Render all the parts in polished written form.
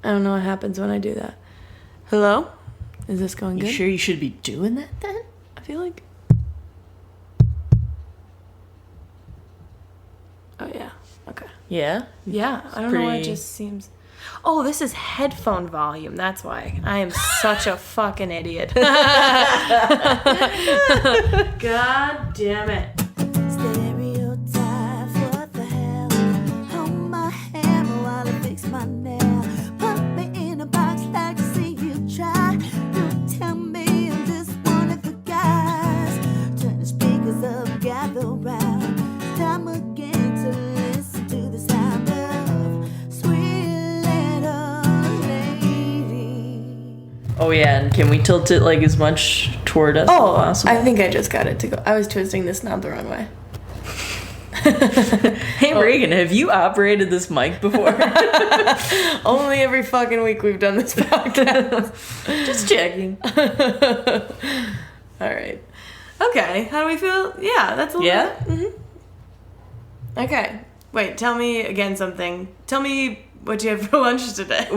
I don't know what happens when I do that. Hello? Is this going good? You sure you should be doing that then? I feel like... Oh, yeah. Okay. Yeah? Yeah, I don't know why it just seems... Oh, this is headphone volume. That's why. I am such a fucking idiot. God damn it. Stereotypes, what the hell? Hold my hammer while I fix my nail. Put me in a box like to see you try. Don't tell me I'm just one of the guys. Turn the speakers up, gather round. Time again to listen to the sound of sweet little lady. Oh yeah, and can we tilt it like as much toward us as possible? I think I just got it to go. I was twisting this knob the wrong way. Hey Reagan, have you operated this mic before? Only every fucking week we've done this podcast. Just checking. All right. Okay, how do we feel? Yeah, that's a little Yeah? bit. Mm-hmm. Okay. Wait, tell me again something. Tell me what you had for lunch today.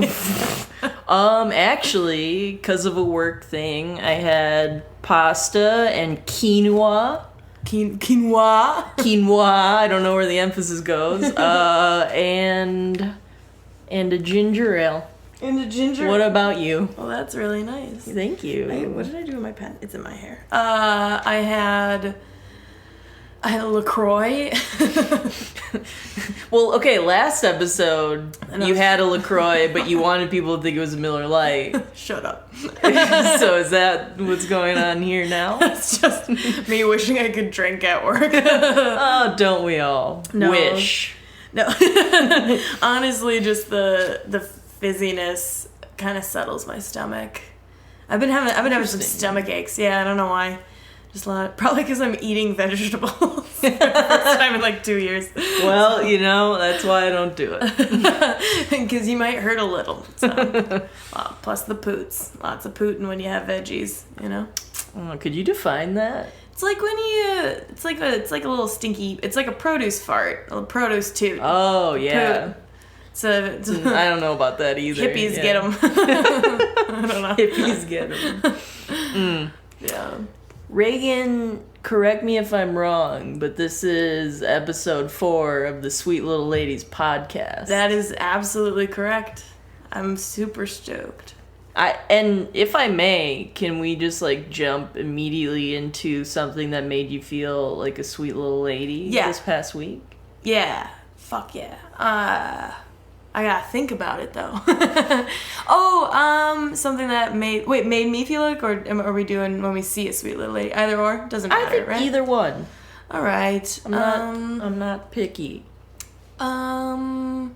Actually, because of a work thing, I had pasta and quinoa. Quinoa? Quinoa, I don't know where the emphasis goes. And a ginger ale. And a ginger. What about you? Well, that's really nice. Thank you. What did I do with my pen? It's in my hair. I had a LaCroix. Well, okay, last episode, you had a LaCroix, but you wanted people to think it was a Miller Lite. Shut up. So is that what's going on here now? It's just me wishing I could drink at work. Oh, don't we all? No. Wish. No. Honestly, just the fizziness kind of settles my stomach. I've been having some stomach aches. Yeah, I don't know why. Just a lot. Probably because I'm eating vegetables for the first time in like 2 years. Well, that's why I don't do it. Because you might hurt a little. So. Plus the poots. Lots of pootin' when you have veggies. Oh, could you define that? It's like when you. It's like a little stinky. It's like a produce fart. A produce toot. Oh yeah. Poot. So I don't know about that either. Hippies get them. I don't know. Hippies get them. Yeah. Reagan, correct me if I'm wrong, but this is episode 4 of the Sweet Little Ladies podcast. That is absolutely correct. I'm super stoked. And if I may, can we just jump immediately into something that made you feel like a sweet little lady this past week? Yeah. Fuck yeah. I gotta think about it though. Something that made me feel like, or are we doing when we see a sweet little lady? Either or, doesn't matter, I think right? either one. All right. I'm not picky. So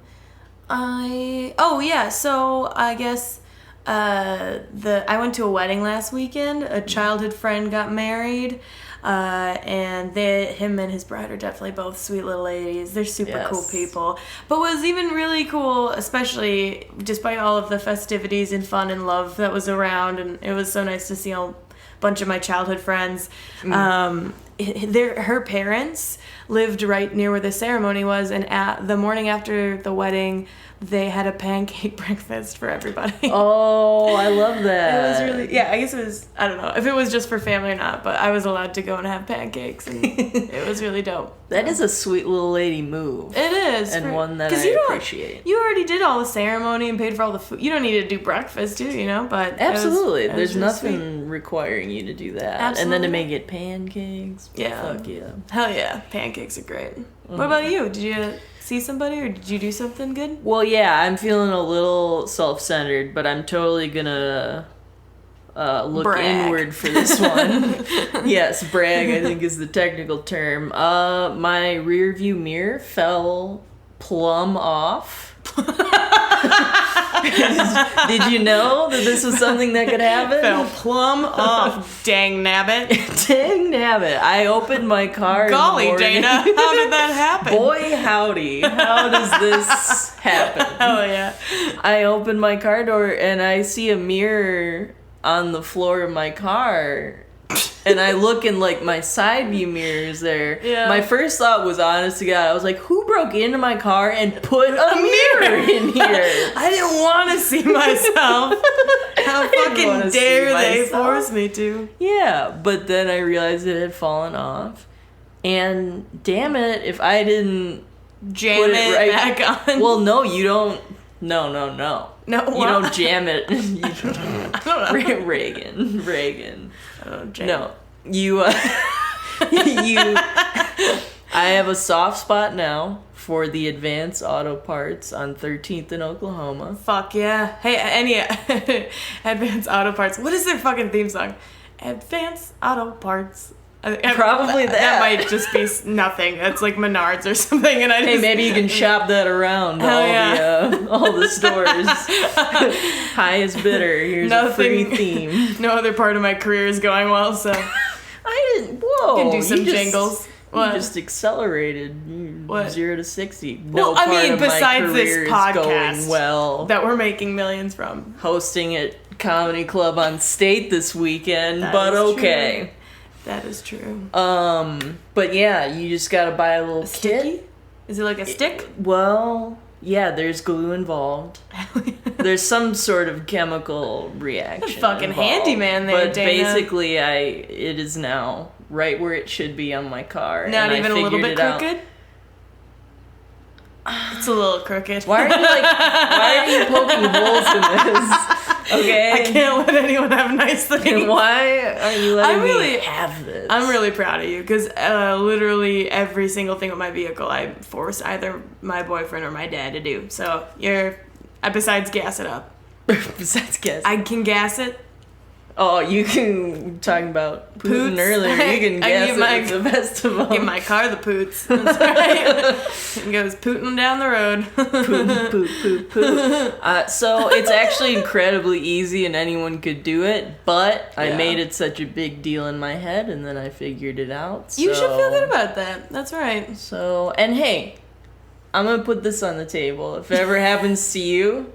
I guess I went to a wedding last weekend. A childhood friend got married. And him and his bride are definitely both sweet little ladies. They're super cool people. But what was even really cool, especially despite all of the festivities and fun and love that was around, and it was so nice to see a bunch of my childhood friends. Her parents lived right near where the ceremony was, and at the morning after the wedding, they had a pancake breakfast for everybody. Oh, I love that. It was really, I guess it was, I don't know if it was just for family or not, but I was allowed to go and have pancakes, and it was really dope. That is a sweet little lady move. It is. And one that I appreciate. You already did all the ceremony and paid for all the food. You don't need to do breakfast, do you? But absolutely. There's nothing requiring you to do that. Absolutely. And then to make it pancakes. Yeah. Fuck yeah. Hell yeah. Pancakes are great. What about you? Did you see somebody or did you do something good? Well, yeah, I'm feeling a little self-centered, but I'm totally gonna look brag. Inward for this one. Yes, brag, I think is the technical term. My rear view mirror fell plumb off. Did you know that this was something that could happen? Fell plumb off. Dang nabbit. Dang nabbit. I opened my car. Golly, in the morning. Dana. How did that happen? Boy, howdy. How does this happen? Hell yeah. I opened my car door and I see a mirror on the floor of my car. and I look in like my side view mirrors there. Yeah. My first thought was, honest to God, I was like, who broke into my car and put a mirror in here? I didn't want to see myself. How fucking dare they force me to? Yeah, but then I realized it had fallen off. And damn it, if I didn't jam it right back on. Well, no, you don't. No. No, You don't jam it. I don't know. Reagan. I don't jam. No, you. I have a soft spot now for the Advanced Auto Parts on 13th in Oklahoma. Fuck yeah. Hey, any Advanced Auto Parts. What is their fucking theme song? Advanced Auto Parts. Probably that. That might just be nothing. That's like Menards or something. And hey, maybe you can shop that around all the stores. Highest bidder. Here's a free theme. No other part of my career is going well, so I didn't. Whoa, you can do some jingles. What? You just accelerated. What? 0 to 60. Well, I mean, besides this podcast going well, that we're making millions from, hosting at Comedy Club on State this weekend, that but okay. True. That is true. But yeah, you just gotta buy a little kit. Sticky? Is it like a stick? Well, yeah, there's glue involved. There's some sort of chemical reaction. Fucking involved. handyman there, but Dana. Basically, it is now right where it should be on my car. Not and even I a little figured bit it out. crooked? It's a little crooked. Why are you poking holes in this? Okay. I can't let anyone have nice things. Why are you letting me have this? I'm really proud of you because literally every single thing with my vehicle I force either my boyfriend or my dad to do. So besides gas it up. Besides gas. I can gas it. Oh, you can talking about Putin earlier. You can guess it with the best of them. Give my car the poots. That's right. It goes pooting down the road. Poot. So it's actually incredibly easy and anyone could do it, but I made it such a big deal in my head and then I figured it out. You should feel good about that. That's right. So, and hey, I'm going to put this on the table. If it ever happens to you,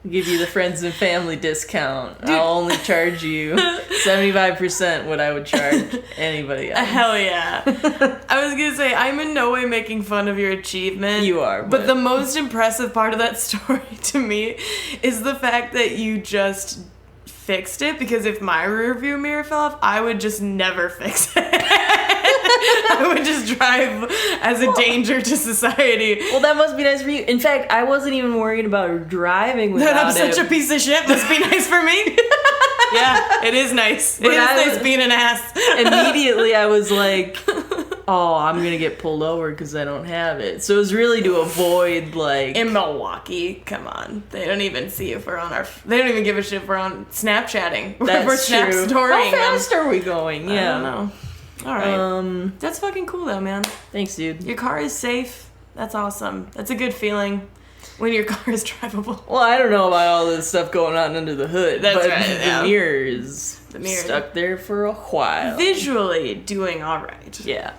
give you the friends and family discount. Dude. I'll only charge you 75% what I would charge anybody else. Hell yeah. I was gonna say, I'm in no way making fun of your achievement. You are. But the most impressive part of that story to me is the fact that you just fixed it, because if my rear view mirror fell off, I would just never fix it. I would just drive as a danger to society. Well, that must be nice for you. In fact, I wasn't even worried about driving without that I'm such a piece of shit must be nice for me. Yeah, it is nice. It is nice being an ass. Immediately, I was like, oh, I'm going to get pulled over because I don't have it. So it was really to avoid, like... In Milwaukee, come on. They don't even see if we're on our... They don't even give a shit if we're on Snapchatting. That's we're true. Snap-storying How fast are we going? Yeah. I don't know. All right. That's fucking cool, though, man. Thanks, dude. Your car is safe. That's awesome. That's a good feeling when your car is drivable. Well, I don't know about all this stuff going on under the hood. That's but right, the mirror is stuck there for a while. Visually doing all right. Yeah.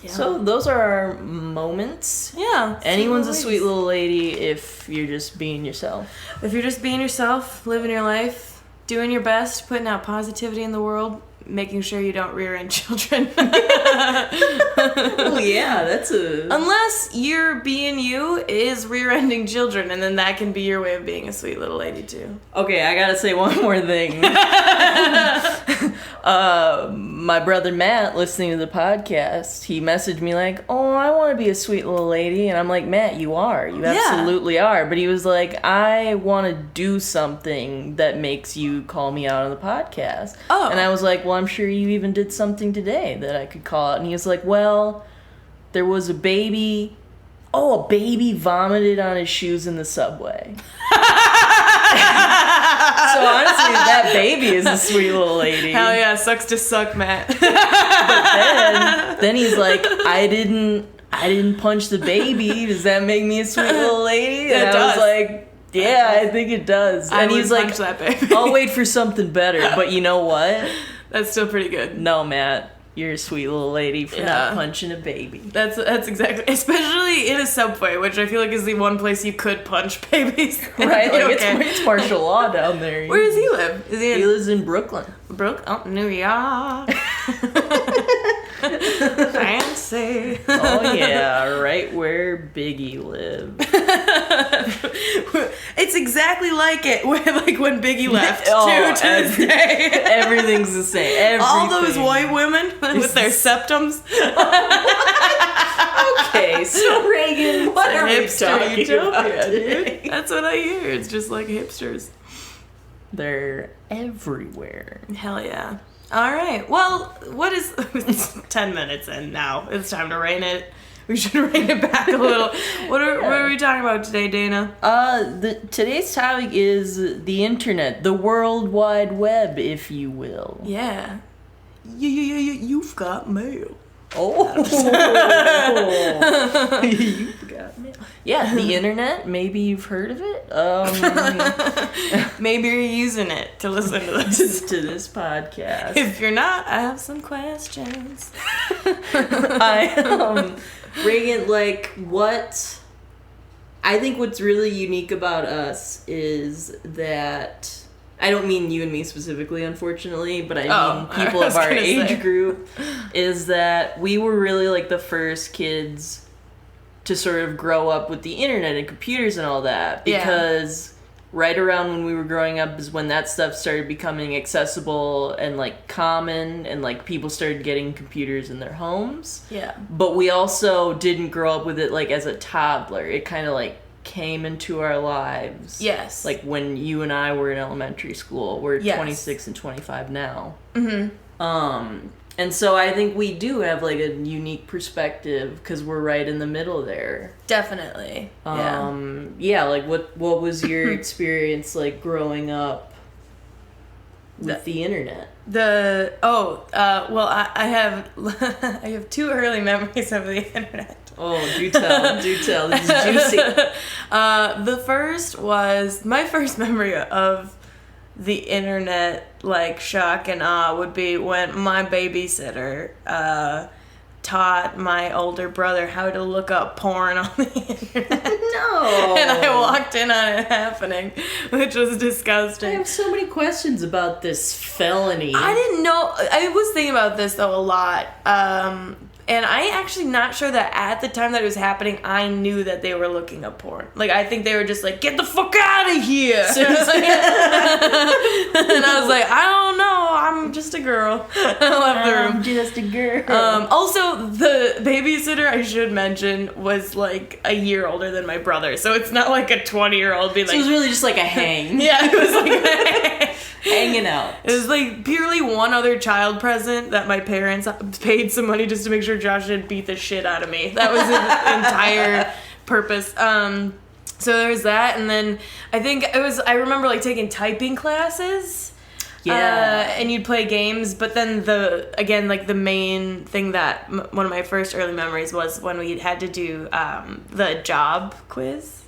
So those are our moments. Yeah. Anyone's a sweet little lady if you're just being yourself. If you're just being yourself, living your life, doing your best, putting out positivity in the world, making sure you don't rear-end children. Oh yeah, that's a... Unless you're being you is rear-ending children, and then that can be your way of being a sweet little lady too. Okay, I gotta say one more thing. My brother Matt, listening to the podcast, he messaged me like, oh, I want to be a sweet little lady. And I'm like, Matt, you are. You absolutely are. But he was like, I want to do something that makes you call me out on the podcast. Oh. And I was like, well, I'm sure you even did something today that I could call out. And he was like, well, there was a baby. Oh, a baby vomited on his shoes in the subway. So honestly, that baby is a sweet little lady. Hell yeah, sucks to suck, Matt. But then he's like, I didn't punch the baby. Does that make me a sweet little lady? And I was like, yeah, I think it does. And he's like, that baby. I'll wait for something better. But you know what? That's still pretty good. No, Matt. You're a sweet little lady for not punching a baby. That's exactly, especially in a subway, which I feel like is the one place you could punch babies. Right? Like, it's martial law down there. Where does he live? He lives in Brooklyn. New York. Fancy. Oh yeah, right where Biggie lived. It's exactly like it when Biggie left Oh, to this day. Everything's the same. Everything. All those white women with their septums. Okay, so Raegan, what are we Hipster talking utopia, about dude. today? That's what I hear. It's just like hipsters. They're everywhere. Hell yeah. All right. Well, it's 10 minutes in now. It's time to rein it. We should rein it back a little. What are we talking about today, Dana? Today's topic is the internet, the World Wide Web, if you will. Yeah. You've got mail. Oh. You've got mail. Yeah, the internet. Maybe you've heard of it. Maybe you're using it to listen to this. To this podcast. If you're not, I have some questions. Raegan, I think what's really unique about us is that, I don't mean you and me specifically, unfortunately, but I mean people of our age group, is that we were really like the first kids to sort of grow up with the internet and computers and all that, because right around when we were growing up is when that stuff started becoming accessible and like common, and like people started getting computers in their homes. Yeah. But we also didn't grow up with it like as a toddler. It kind of like came into our lives. Yes. Like when you and I were in elementary school. We're 26 and 25 now. Mm-hmm. And so I think we do have like a unique perspective because we're right in the middle there. Definitely. Yeah, like what was your experience like growing up with the internet? Well, I have I have two early memories of the internet. Oh, do tell. This is juicy. The first was my first memory of the internet, like shock and awe, would be when my babysitter taught my older brother how to look up porn on the internet. No. And I walked in on it happening, which was disgusting. I have so many questions about this felony. I didn't know. I was thinking about this though a lot. And I actually not sure that at the time that it was happening, I knew that they were looking up porn. Like, I think they were just like, get the fuck out of here. And I was like, I don't know. I'm just a girl. I left the room. I'm just a girl. Also, the babysitter, I should mention, was like a year older than my brother. So it's not like a 20-year-old being like... So it was really just like a hang. Yeah, it was like... Hanging out. It was like purely one other child present that my parents paid some money just to make sure Josh didn't beat the shit out of me. That was the entire purpose. So there was that, and then I remember like taking typing classes. Yeah. And you'd play games, but then the main thing that one of my first early memories was when we had to do the job quiz.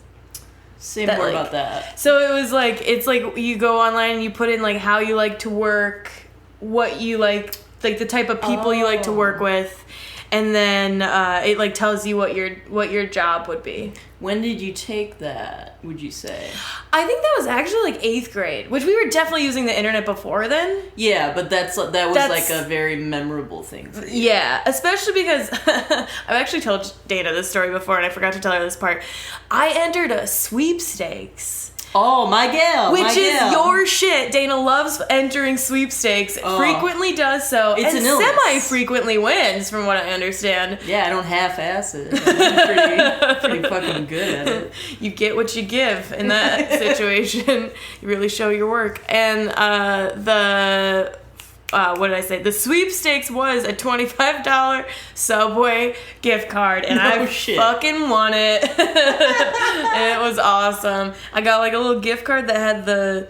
Say more about that. So it was like, it's like you go online and you put in like how you like to work, what you like the type of people you like to work with, and then it like tells you what your job would be. When did you take that, would you say? I think that was actually like 8th grade, which we were definitely using the internet before then. Yeah, but that was like a very memorable thing for you. Yeah, especially because I've actually told Dana this story before and I forgot to tell her this part. I entered a sweepstakes. Oh, my gal. Which is your shit. Dana loves entering sweepstakes, frequently does so, it's and semi-frequently wins, from what I understand. Yeah, I don't half-ass it. I'm pretty fucking good at it. You get what you give in that situation. You really show your work. And what did I say? The sweepstakes was a $25 Subway gift card, and fucking won it. And it was awesome. I got like a little gift card that had the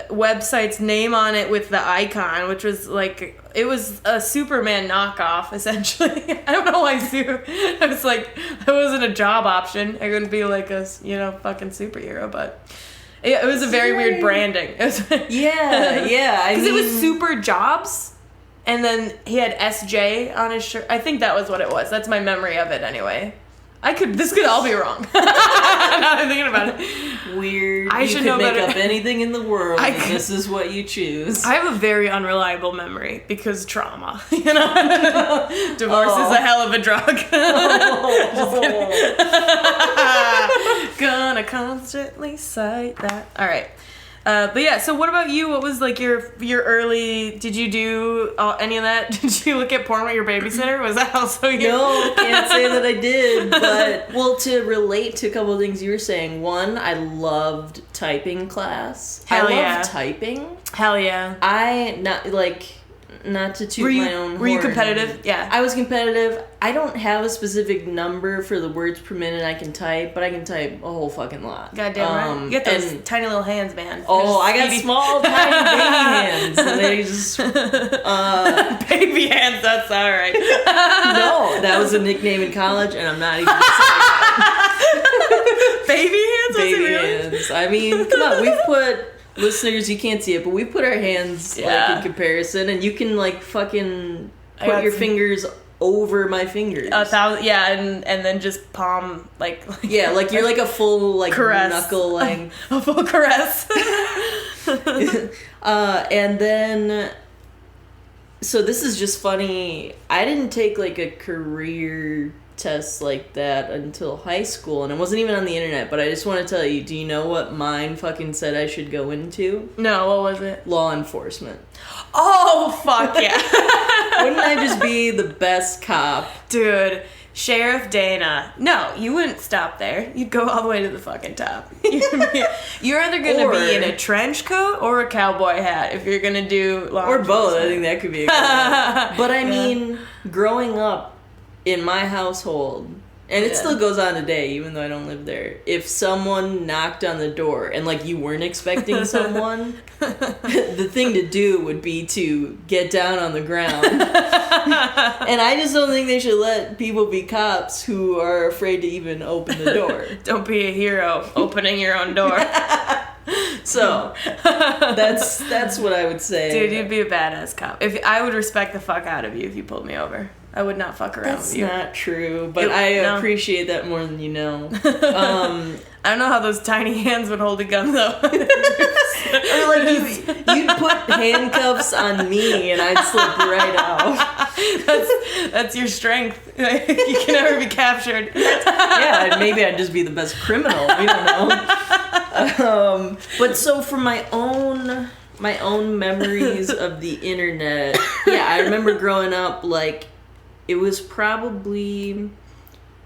website's name on it with the icon, which was like, it was a Superman knockoff, essentially. I don't know why I was like, that wasn't a job option. I couldn't be like a, fucking superhero, but... It was a very weird branding. Yeah. Because it was Super Jobs, and then he had SJ on his shirt. I think that was what it was. That's my memory of it anyway. This could all be wrong. Now I'm thinking about it. Weird. I you should could know make better. up anything in the world, and this is what you choose. I have a very unreliable memory because trauma. You know, divorce is a hell of a drug. Gonna constantly cite that. All right. But yeah, so what about you? What was like your early? Did you do any of that? Did you look at porn with your babysitter? Was that also you? No, can't say that I did. But well, to relate to a couple of things you were saying. One, I loved typing class. Hell yeah. I loved typing. Hell yeah. Not to toot my own horn. Were you competitive? Yeah. I was competitive. I don't have a specific number for the words per minute I can type, but I can type a whole fucking lot. Goddamn right. You get those tiny little hands, man. Oh, I got small, tiny baby hands. And they just... baby hands, that's alright. No, that was a nickname in college, and I'm not even saying that. Baby hands? Baby hands. I mean, come on, we've put... Listeners, you can't see it, but we put our hands like in comparison, and you can like fucking put your fingers over my fingers. 1,000, yeah, and then just palm like yeah, like you're like a full like caress. knuckle like a full caress. And then so this is just funny. I didn't take like a career test like that until high school, and it wasn't even on the internet, but I just want to tell you, do you know what mine fucking said I should go into? No, what was it? Law enforcement. Oh, fuck yeah. Wouldn't I just be the best cop? Dude, Sheriff Dana. No, you wouldn't stop there. You'd go all the way to the fucking top. You're either going to be in a trench coat or a cowboy hat if you're going to do law or both. enforcement. I think that could be a good one. But I mean, growing up in my household, and it still goes on today, even though I don't live there, if someone knocked on the door and like you weren't expecting someone, the thing to do would be to get down on the ground. And I just don't think they should let people be cops who are afraid to even open the door. Don't be a hero opening your own door. So that's what I would say. Dude, you'd be a badass cop. I would respect the fuck out of you if you pulled me over. I would not fuck around with you. That's not true, but I appreciate that more than you know. I don't know how those tiny hands would hold a gun, though. Or like you'd put handcuffs on me and I'd slip right out. That's your strength. You can never be captured. Yeah, maybe I'd just be the best criminal. We don't know. But so for my own memories of the internet, yeah, I remember growing up like. It was probably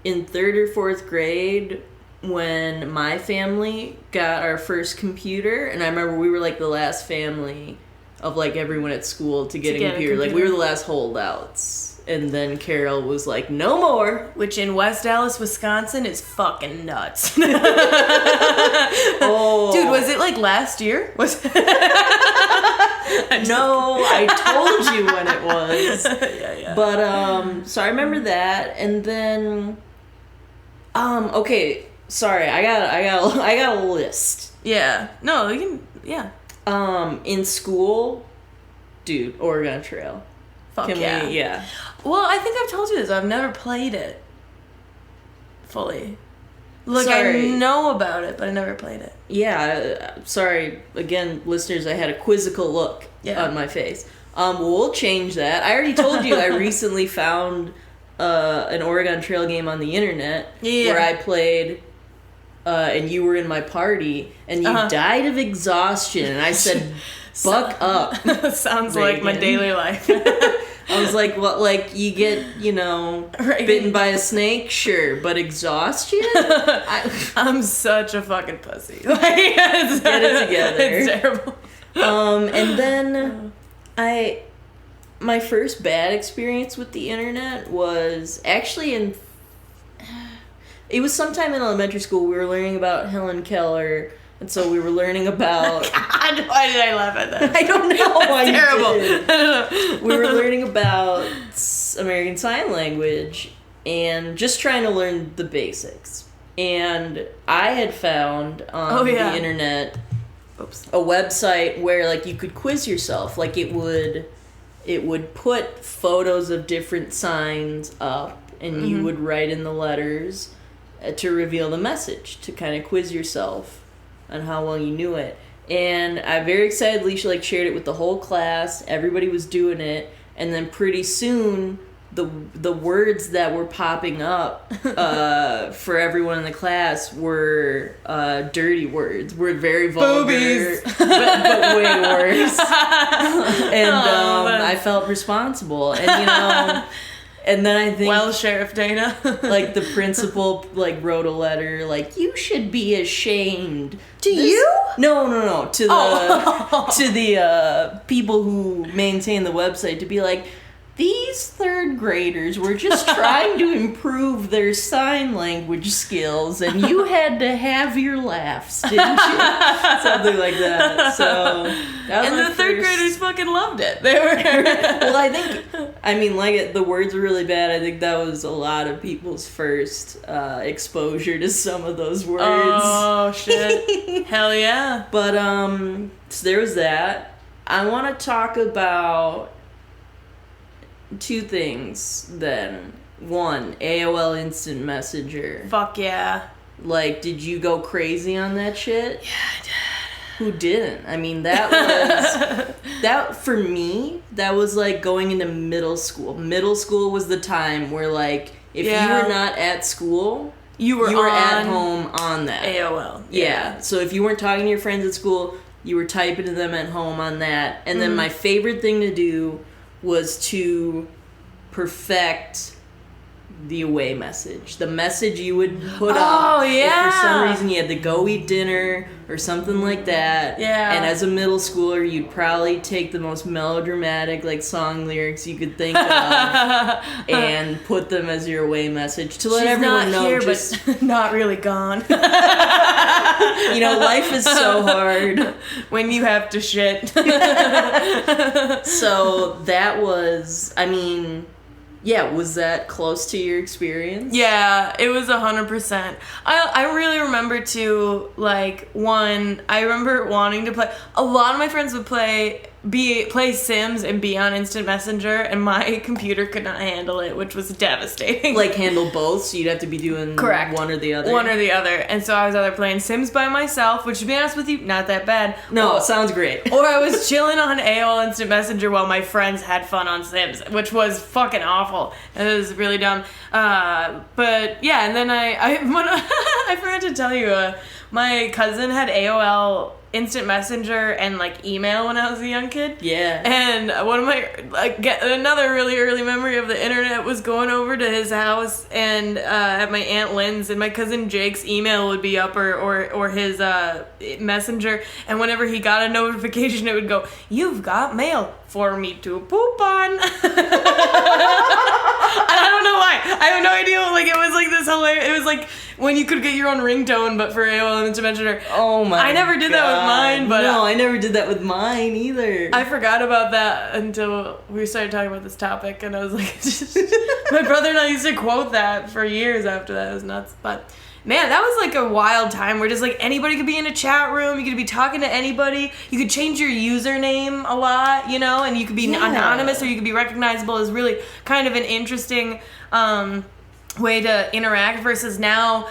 in 3rd or 4th grade when my family got our first computer, and I remember we were like the last family of like everyone at school to get a computer. Like we were the last holdouts. And then Carol was like, no more. Which in West Dallas, Wisconsin is fucking nuts. Oh. Dude, was it like last year? No, I told you when it was. Yeah. But so I remember that, and then okay, sorry, I got a list. Yeah. No, you can In school, dude, Oregon Trail. Fuck yeah. Yeah. Well, I think I've told you this. I've never played it fully. Like, sorry. I know about it, but I never played it. Yeah, sorry. Again, listeners, I had a quizzical look on my face. We'll change that. I already told you I recently found an Oregon Trail game on the internet where I played, and you were in my party, and you died of exhaustion, and I said... Buck up. Sounds Raegan. Like my daily life. I was like, what, like, you get, Raegan. Bitten by a snake? Sure, but exhaustion? I'm such a fucking pussy. Get it together. It's terrible. And then my first bad experience with the internet was actually it was sometime in elementary school. We were learning about Helen Keller. And so we were learning about... God, why did I laugh at that? I don't know why you terrible. did. We were learning about American Sign Language and just trying to learn the basics. And I had found on the internet a website where like you could quiz yourself. Like it would put photos of different signs up and you would write in the letters. to reveal the message, to kind of quiz yourself on how well you knew it. And I very excitedly shared it with the whole class. Everybody was doing it, and then pretty soon the words that were popping up for everyone in the class were dirty words. Were very vulgar, but way worse. And I felt responsible, and and then I think, well, Sheriff Dana, like the principal wrote a letter you should be ashamed. To you? No. To the to the people who maintain the website, to be like, these third graders were just trying to improve their sign language skills, and you had to have your laughs, didn't you? Something like that. So, and the third graders fucking loved it. They were. Well, the words were really bad. I think that was a lot of people's first exposure to some of those words. Oh shit! Hell yeah! But so there was that. I want to talk about two things then. One, AOL Instant Messenger. Fuck yeah. Did you go crazy on that shit? Yeah, I did. Who didn't? I mean, that was... for me, that was going into middle school. Middle school was the time where, if you were not at school, you were at home on that. AOL. Yeah. So if you weren't talking to your friends at school, you were typing to them at home on that. And then my favorite thing to do was to perfect the away message. The message you would put up if for some reason you had to go eat dinner or something like that. Yeah. And as a middle schooler, you'd probably take the most melodramatic song lyrics you could think of and put them as your away message to let everyone know here, but not really gone. Life is so hard when you have to shit. So that was, was that close to your experience? Yeah, it was 100%. I really remember too, I remember wanting to play. A lot of my friends would play Sims and be on Instant Messenger, and my computer could not handle it, which was devastating. Handle both, so you'd have to be doing one or the other? One or the other. And so I was either playing Sims by myself, which to be honest with you, not that bad. No, it sounds great. Or I was chilling on AOL Instant Messenger while my friends had fun on Sims, which was fucking awful. And it was really dumb. But yeah, and then I forgot to tell you, my cousin had AOL Instant Messenger and email when I was a young kid. Yeah. And one of my another really early memory of the internet was going over to his house and at my Aunt Lynn's, and my cousin Jake's email would be up or his messenger, and whenever he got a notification it would go, "You've got mail for me to poop on." I don't know why. I have no idea. It was this hilarious. It was when you could get your own ringtone, but for AOL Instant Messenger. Oh my! I never did that with mine, but no, I never did that with mine either. I forgot about that until we started talking about this topic, and I was like, my brother and I used to quote that for years after that. It was nuts, but. Man, that was a wild time where just anybody could be in a chat room, you could be talking to anybody, you could change your username a lot, and you could be anonymous or you could be recognizable. Is really kind of an interesting way to interact versus now,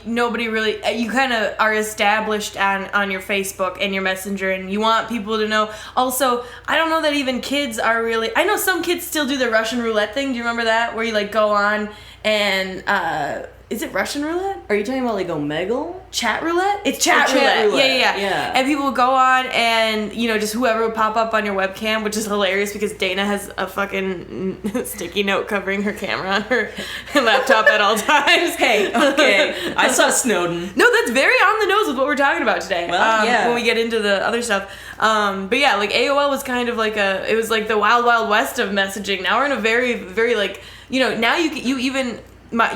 nobody really, you kind of are established on your Facebook and your Messenger, and you want people to know. Also, I don't know that even kids are really, I know some kids still do the Russian roulette thing. Do you remember that? Where you go on and, is it Russian roulette? Are you talking about Omegle? Chat roulette? It's chat roulette. Yeah. And people would go on and, just whoever would pop up on your webcam, which is hilarious because Dana has a fucking sticky note covering her camera on her laptop at all times. Hey, okay. I saw Snowden. No, that's very on the nose with what we're talking about today. Well, yeah. When we get into the other stuff. But yeah, AOL was kind of it was the wild, wild west of messaging. Now we're in a very, very now you even...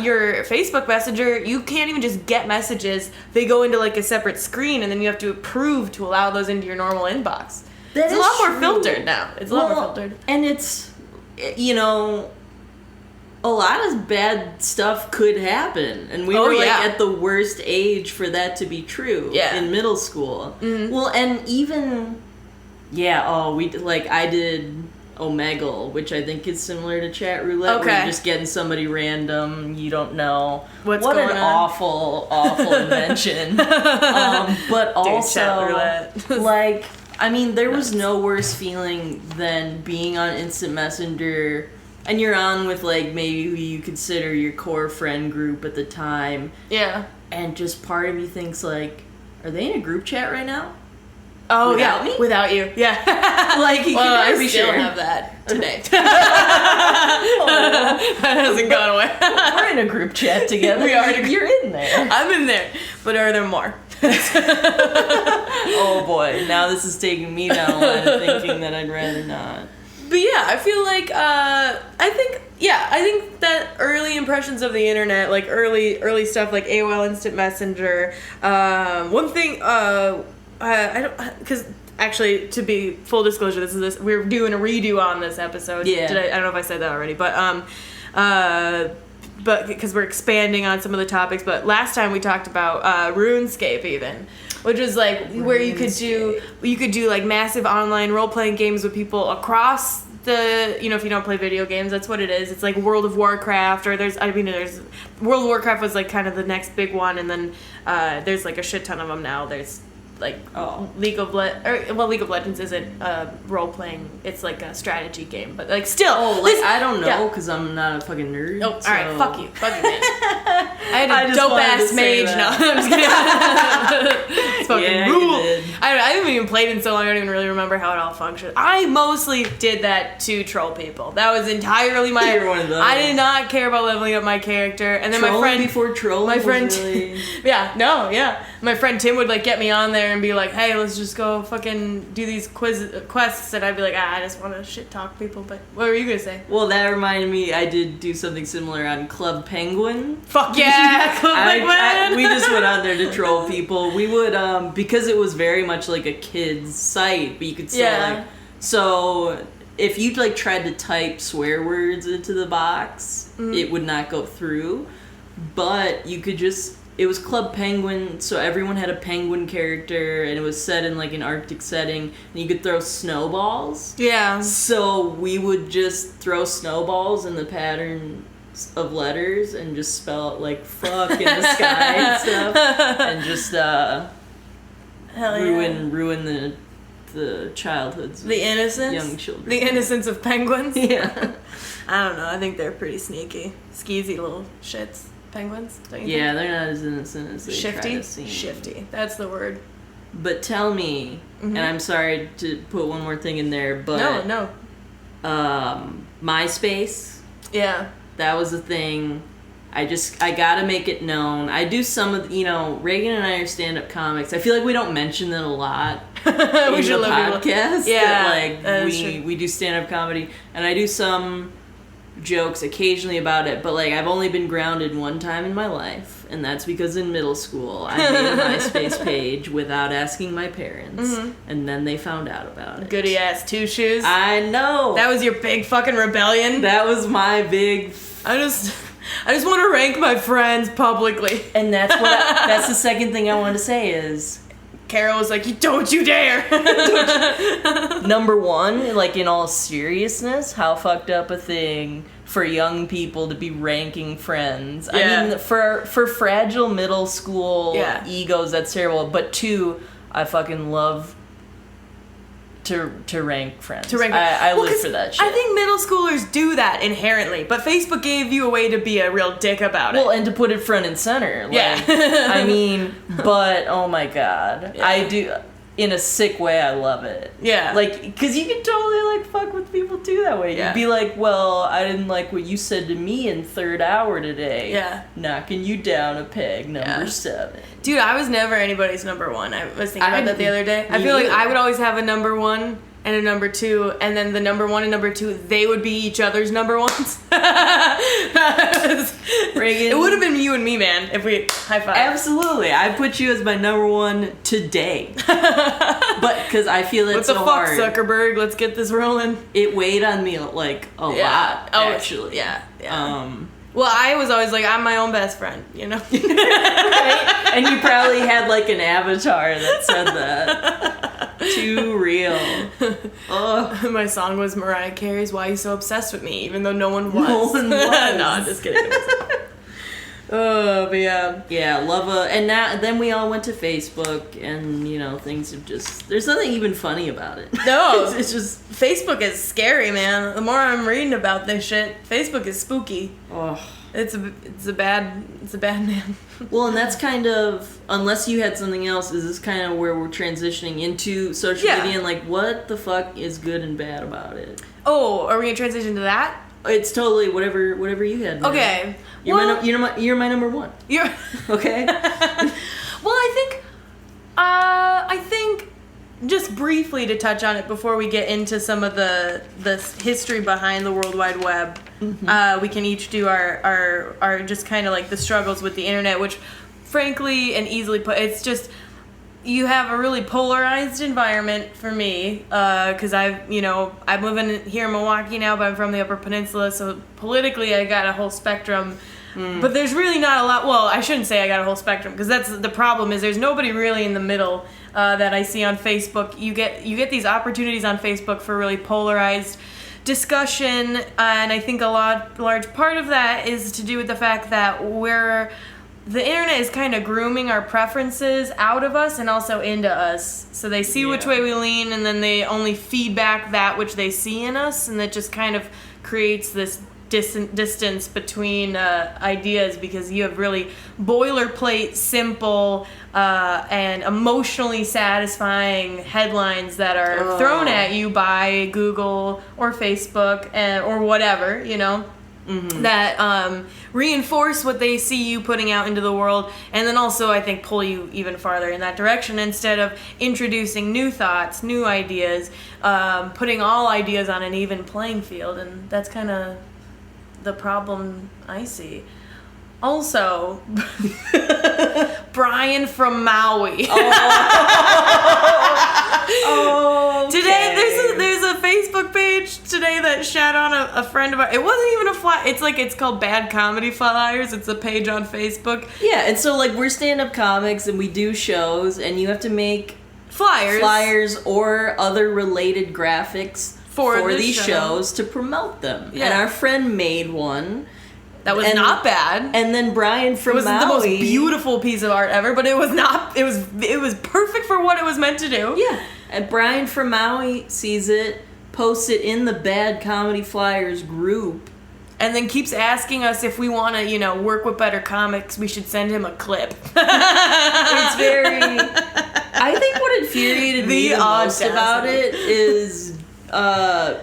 your Facebook Messenger, you can't even just get messages. They go into a separate screen, and then you have to approve to allow those into your normal inbox. It's a lot more filtered now. It's a lot more filtered. And it's, a lot of bad stuff could happen. And we were at the worst age for that to be true in middle school. Mm-hmm. Well, and even, I did Omegle, which I think is similar to chat roulette, where you're just getting somebody random, you don't know what's what going an on. awful invention. But also, chat roulette. like, I mean, there was no worse feeling than being on Instant Messenger, and you're on with, like, maybe who you consider your core friend group at the time. Yeah. And just part of you thinks, like, are they in a group chat right now? Oh, Without me? Without you. Yeah. Like, you well, can never I be still sure. have that today. That hasn't gone away. We're in a group chat together. We are. You're in there. I'm in there. But are there more? Oh boy, now this is taking me down a line of thinking that I'd rather not. But yeah, I feel like I think that early impressions of the internet, like early stuff like AOL Instant Messenger. One thing, I don't, because actually, to be full disclosure, we're doing a redo on this episode. Yeah. I don't know if I said that already, but because we're expanding on some of the topics. But last time we talked about RuneScape even. Which was like where you could do like massive online role playing games with people across the, if you don't play video games, that's what it is. It's like World of Warcraft, or there's World of Warcraft was like kind of the next big one, and then there's like a shit ton of them now. There's like League of Legends isn't role playing. It's like a strategy game, but like still. Oh, like I don't know because I'm not a fucking nerd. Oh, so. all right, fuck you, man. I had a just dope wanted ass to say mage. that. No, I'm just kidding. It's fucking Yeah, you rule. did. I haven't even played in so long. I don't even really remember how it all functioned. I mostly did that to troll people. That was entirely my. You're one of those. I did not care about leveling up my character, and then my friend before trolling. my friend, was really... my friend Tim would like get me on there and be like, "Hey, let's just go fucking do these quests," and I'd be like, I just want to shit talk people. But what were you gonna say? Well, that reminded me, I did do something similar on Club Penguin. Fuck yeah, Club Penguin. We just went on there to troll people. We would, because it was very much like a kid's site, but you could still like, so if you like tried to type swear words into the box, it would not go through. But you could just, it was Club Penguin, so everyone had a penguin character, and it was set in like an Arctic setting, and you could throw snowballs. Yeah. So we would just throw snowballs in the pattern of letters and just spell it like fuck in the sky and stuff, and just ruin the childhoods of the innocence, young children, the innocence of penguins. Yeah. I don't know. I think they're pretty sneaky, skeezy little shits. Penguins, don't you think? Yeah, they're not as innocent as they try to seem. Shifty. That's the word. But tell me, and I'm sorry to put one more thing in there, but no. MySpace. Yeah. That was a thing. I gotta make it known. I do some of, Reagan and I are stand-up comics. I feel like we don't mention that a lot in the podcast. Yeah. That, we do stand-up comedy, and I do some jokes occasionally about it, but like I've only been grounded one time in my life, and that's because in middle school I made a MySpace page without asking my parents, and then they found out about it. Goody ass two shoes. I know. That was your big fucking rebellion. That was my big. I just want to rank my friends publicly. And that's that's the second thing I wanted to say is Carol was like, "Don't you dare!" Number one, like in all seriousness, how fucked up a thing for young people to be ranking friends. Yeah. I mean, for fragile middle school egos, that's terrible. But two, I fucking love to rank friends. I live for that shit. I think middle schoolers do that inherently, but Facebook gave you a way to be a real dick about it. Well, and to put it front and center. Like, I mean, but oh my god, I do. In a sick way, I love it. Yeah. Like, because you can totally, like, fuck with people too that way. You'd be like, well, I didn't like what you said to me in third hour today. Yeah. Knocking you down a peg, number 7. Dude, I was never anybody's number 1. I was thinking about that the other day. I feel like I would always have a number 1 and a number 2, and then the number 1 and number 2, they would be each other's number 1s. Reagan. It would have been you and me, man, if we high five. Absolutely. I put you as my number 1 today. But, because I feel it's so hard. What the fuck, Zuckerberg? Let's get this rolling. It weighed on me, like, a lot, actually. Yeah. Well, I was always like, I'm my own best friend, you know? Right? And you probably had, like, an avatar that said that. Too real. My song was Mariah Carey's "Why You So Obsessed With Me," even though no one was. No one was. No, I'm just kidding. Oh, but yeah. Yeah, and then we all went to Facebook, and, things have just... There's nothing even funny about it. No. It's just... Facebook is scary, man. The more I'm reading about this shit, Facebook is spooky. Oh. It's a bad man. Well, and that's kind of, unless you had something else, is this kind of where we're transitioning into social media, and like, what the fuck is good and bad about it? Oh, are we gonna transition to that? It's totally whatever you had. Man. Okay. You're my number one. You're okay. Well, I think just briefly to touch on it before we get into some of the history behind the World Wide Web, we can each do our just kind of like the struggles with the internet, which frankly and easily put, it's just, you have a really polarized environment for me, because I'm living here in Milwaukee now, but I'm from the Upper Peninsula, so politically I got a whole spectrum. But there's really not a lot. Well, I shouldn't say I got a whole spectrum, because that's the problem, is there's nobody really in the middle that I see on Facebook. You get these opportunities on Facebook for really polarized discussion, and I think a large part of that is to do with the fact that the internet is kind of grooming our preferences out of us and also into us. So they see which way we lean, and then they only feedback that which they see in us, and that just kind of creates this distance between ideas, because you have really boilerplate, simple, and emotionally satisfying headlines that are thrown at you by Google or Facebook or whatever, that reinforce what they see you putting out into the world, and then also I think pull you even farther in that direction, instead of introducing new thoughts, new ideas, putting all ideas on an even playing field. And that's kind of the problem I see. Also, Brian from Maui. Today there's a Facebook page today that shat on a friend of ours. It wasn't even a fly. It's called Bad Comedy Flyers. It's a page on Facebook. Yeah, and so like we're stand-up comics and we do shows, and you have to make flyers or other related graphics for these shows to promote them. Yeah. And our friend made one. That was not bad. And then Brian from Maui. It was the most beautiful piece of art ever, but it was not. It was perfect for what it was meant to do. Yeah. And Brian from Maui sees it, posts it in the Bad Comedy Flyers group, and then keeps asking us if we want to, work with better comics. We should send him a clip. It's very. I think what infuriated me the most about it is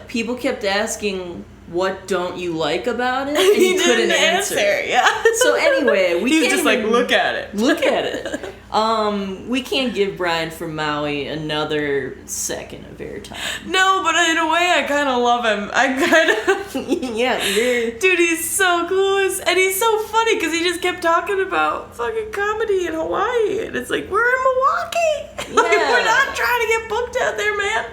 people kept asking, what don't you like about it? And he couldn't answer. Yeah. So anyway, we can't just look at it. Look at it. We can't give Brian from Maui another second of airtime. No, but in a way, I kind of love him. Yeah, dude, he's so cool, and he's so funny because he just kept talking about fucking comedy in Hawaii, and it's like, we're in Milwaukee. Yeah. We're not trying to get booked out there, man.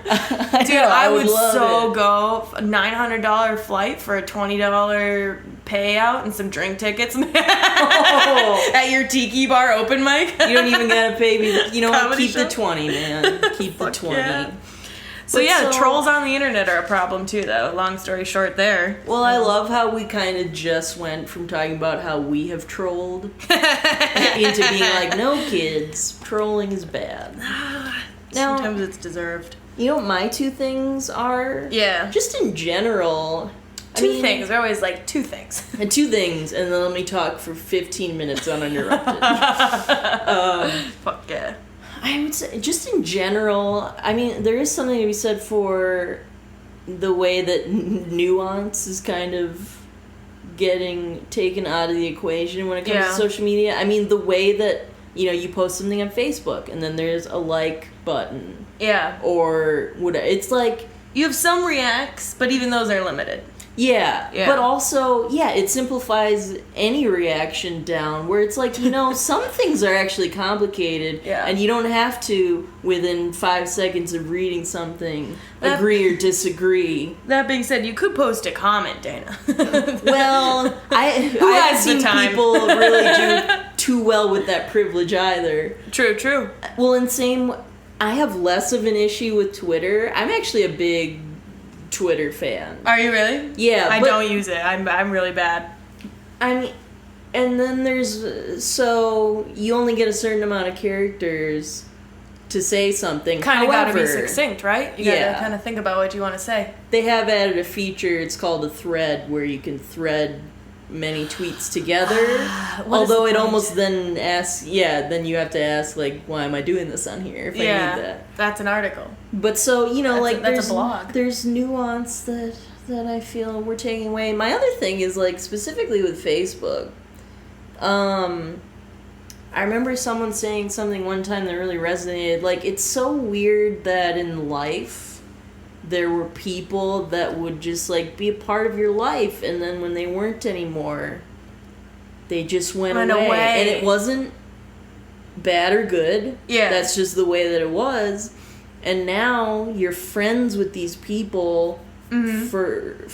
Dude, I would so go a $900 flight for a $20 payout and some drink tickets, man. At your tiki bar open mic. You don't even gotta pay me. Comedy keep the 20, man. Keep the 20. Yeah. So trolls on the internet are a problem too, though. Long story short there. Well, I love how we kind of just went from talking about how we have trolled into being like, no, kids, trolling is bad. Now, sometimes it's deserved. You know what my two things are? Yeah. Just in general. Two things. They're always like two things. And two things, and then let me talk for 15 minutes uninterrupted. Fuck yeah. I would say, just in general, there is something to be said for the way that nuance is kind of getting taken out of the equation when it comes to social media. The way that, you post something on Facebook, and then there's a like button. Yeah. Or whatever. It's like... You have some reacts, but even those are limited. Yeah, but also, it simplifies any reaction down, where it's like, some things are actually complicated, and you don't have to, within 5 seconds of reading something, agree or disagree. That being said, you could post a comment, Dana. Well, I haven't seen people really do too well with that privilege either. True. Well, and same... I have less of an issue with Twitter. I'm actually a big Twitter fan. Are you really? Yeah. I don't use it. I'm really bad. I mean, and then there's, so you only get a certain amount of characters to say something. Kind of gotta be succinct, right? You gotta Yeah. kind of think about what you want to say. They have added a feature, it's called a thread, where you can thread many tweets together. Although it almost then asks, then you have to ask, like, why am I doing this on here if I need that? That's an article. But so, you know, That's a blog. There's nuance that I feel we're taking away. My other thing is, like, specifically with Facebook, I remember someone saying something one time that really resonated. Like, it's so weird that in life there were people that would just, like, be a part of your life, and then when they weren't anymore, they just went away. And it wasn't bad or good. Yeah. That's just the way that it was. And now you're friends with these people for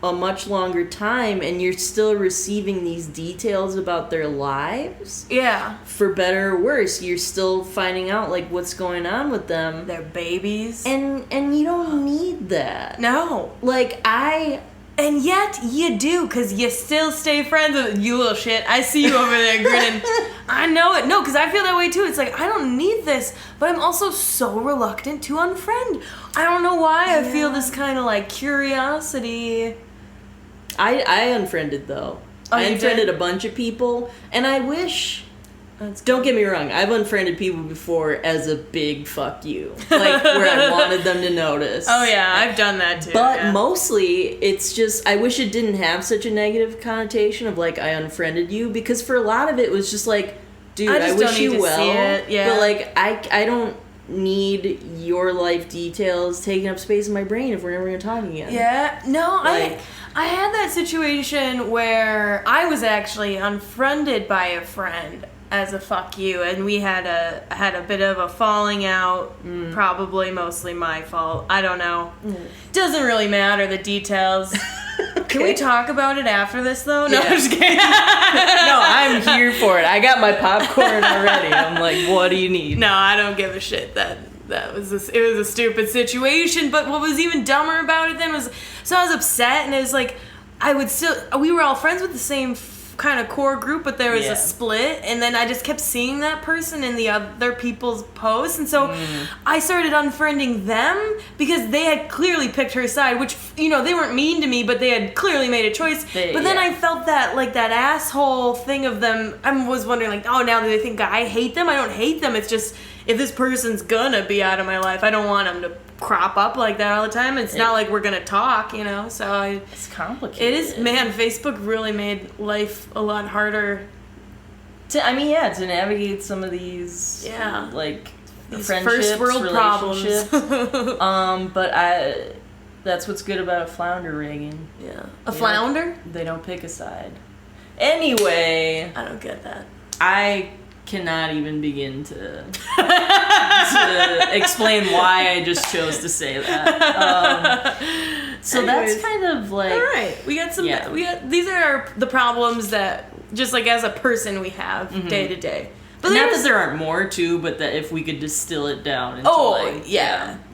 a much longer time, and you're still receiving these details about their lives. Yeah. For better or worse, you're still finding out, like, what's going on with them. Their babies. And you don't need that. No. Like, And yet you do, because you still stay friends with you little shit. I see you over there grinning. I know it. No, because I feel that way too. It's like, I don't need this, but I'm also so reluctant to unfriend. I don't know why. I feel this kind of like curiosity. I unfriended, though. I unfriended a bunch of people, and I wish... Don't get me wrong, I've unfriended people before as a big fuck you. Like, where I wanted them to notice. Oh, yeah, I've done that too. But mostly, it's just, I wish it didn't have such a negative connotation of, like, I unfriended you, because for a lot of it was just like, dude, I wish you well. See it. Yeah. But, like, I don't need your life details taking up space in my brain if we're never going to talk again. Yeah, no, Like, I had that situation where I was actually unfriended by a friend as a fuck you, and we had a bit of a falling out, probably mostly my fault. I don't know. Doesn't really matter, the details. Can we talk about it after this, though? No, I'm just kidding. No, I'm here for it. I got my popcorn already. I'm like, what do you need? No, I don't give a shit. It was a stupid situation, but what was even dumber about it then was, so I was upset, and it was like, we were all friends with the same kind of core group, but there was a split, and then I just kept seeing that person in the other people's posts, and so I started unfriending them because they had clearly picked her side, which, you know, they weren't mean to me, but they had clearly made a choice. But then I felt that, like, that asshole thing of them. I was wondering, like, oh, now do they think I hate them? I don't hate them. It's just, if this person's gonna be out of my life, I don't want them to crop up like that all the time. It's not like we're gonna talk, you know, so it's complicated. It is, man. Facebook really made life a lot harder to navigate some of these like these friendships, first world relationships. problems. But that's what's good about a flounder, Reagan. Yeah, a flounder? They don't pick a side. Anyway, I don't get that. I cannot even begin to explain why I just chose to say that. So anyways, that's kind of like, all right. We got some. These are the problems that, just like as a person, we have day to day. But not that there aren't more too, but that if we could distill it down into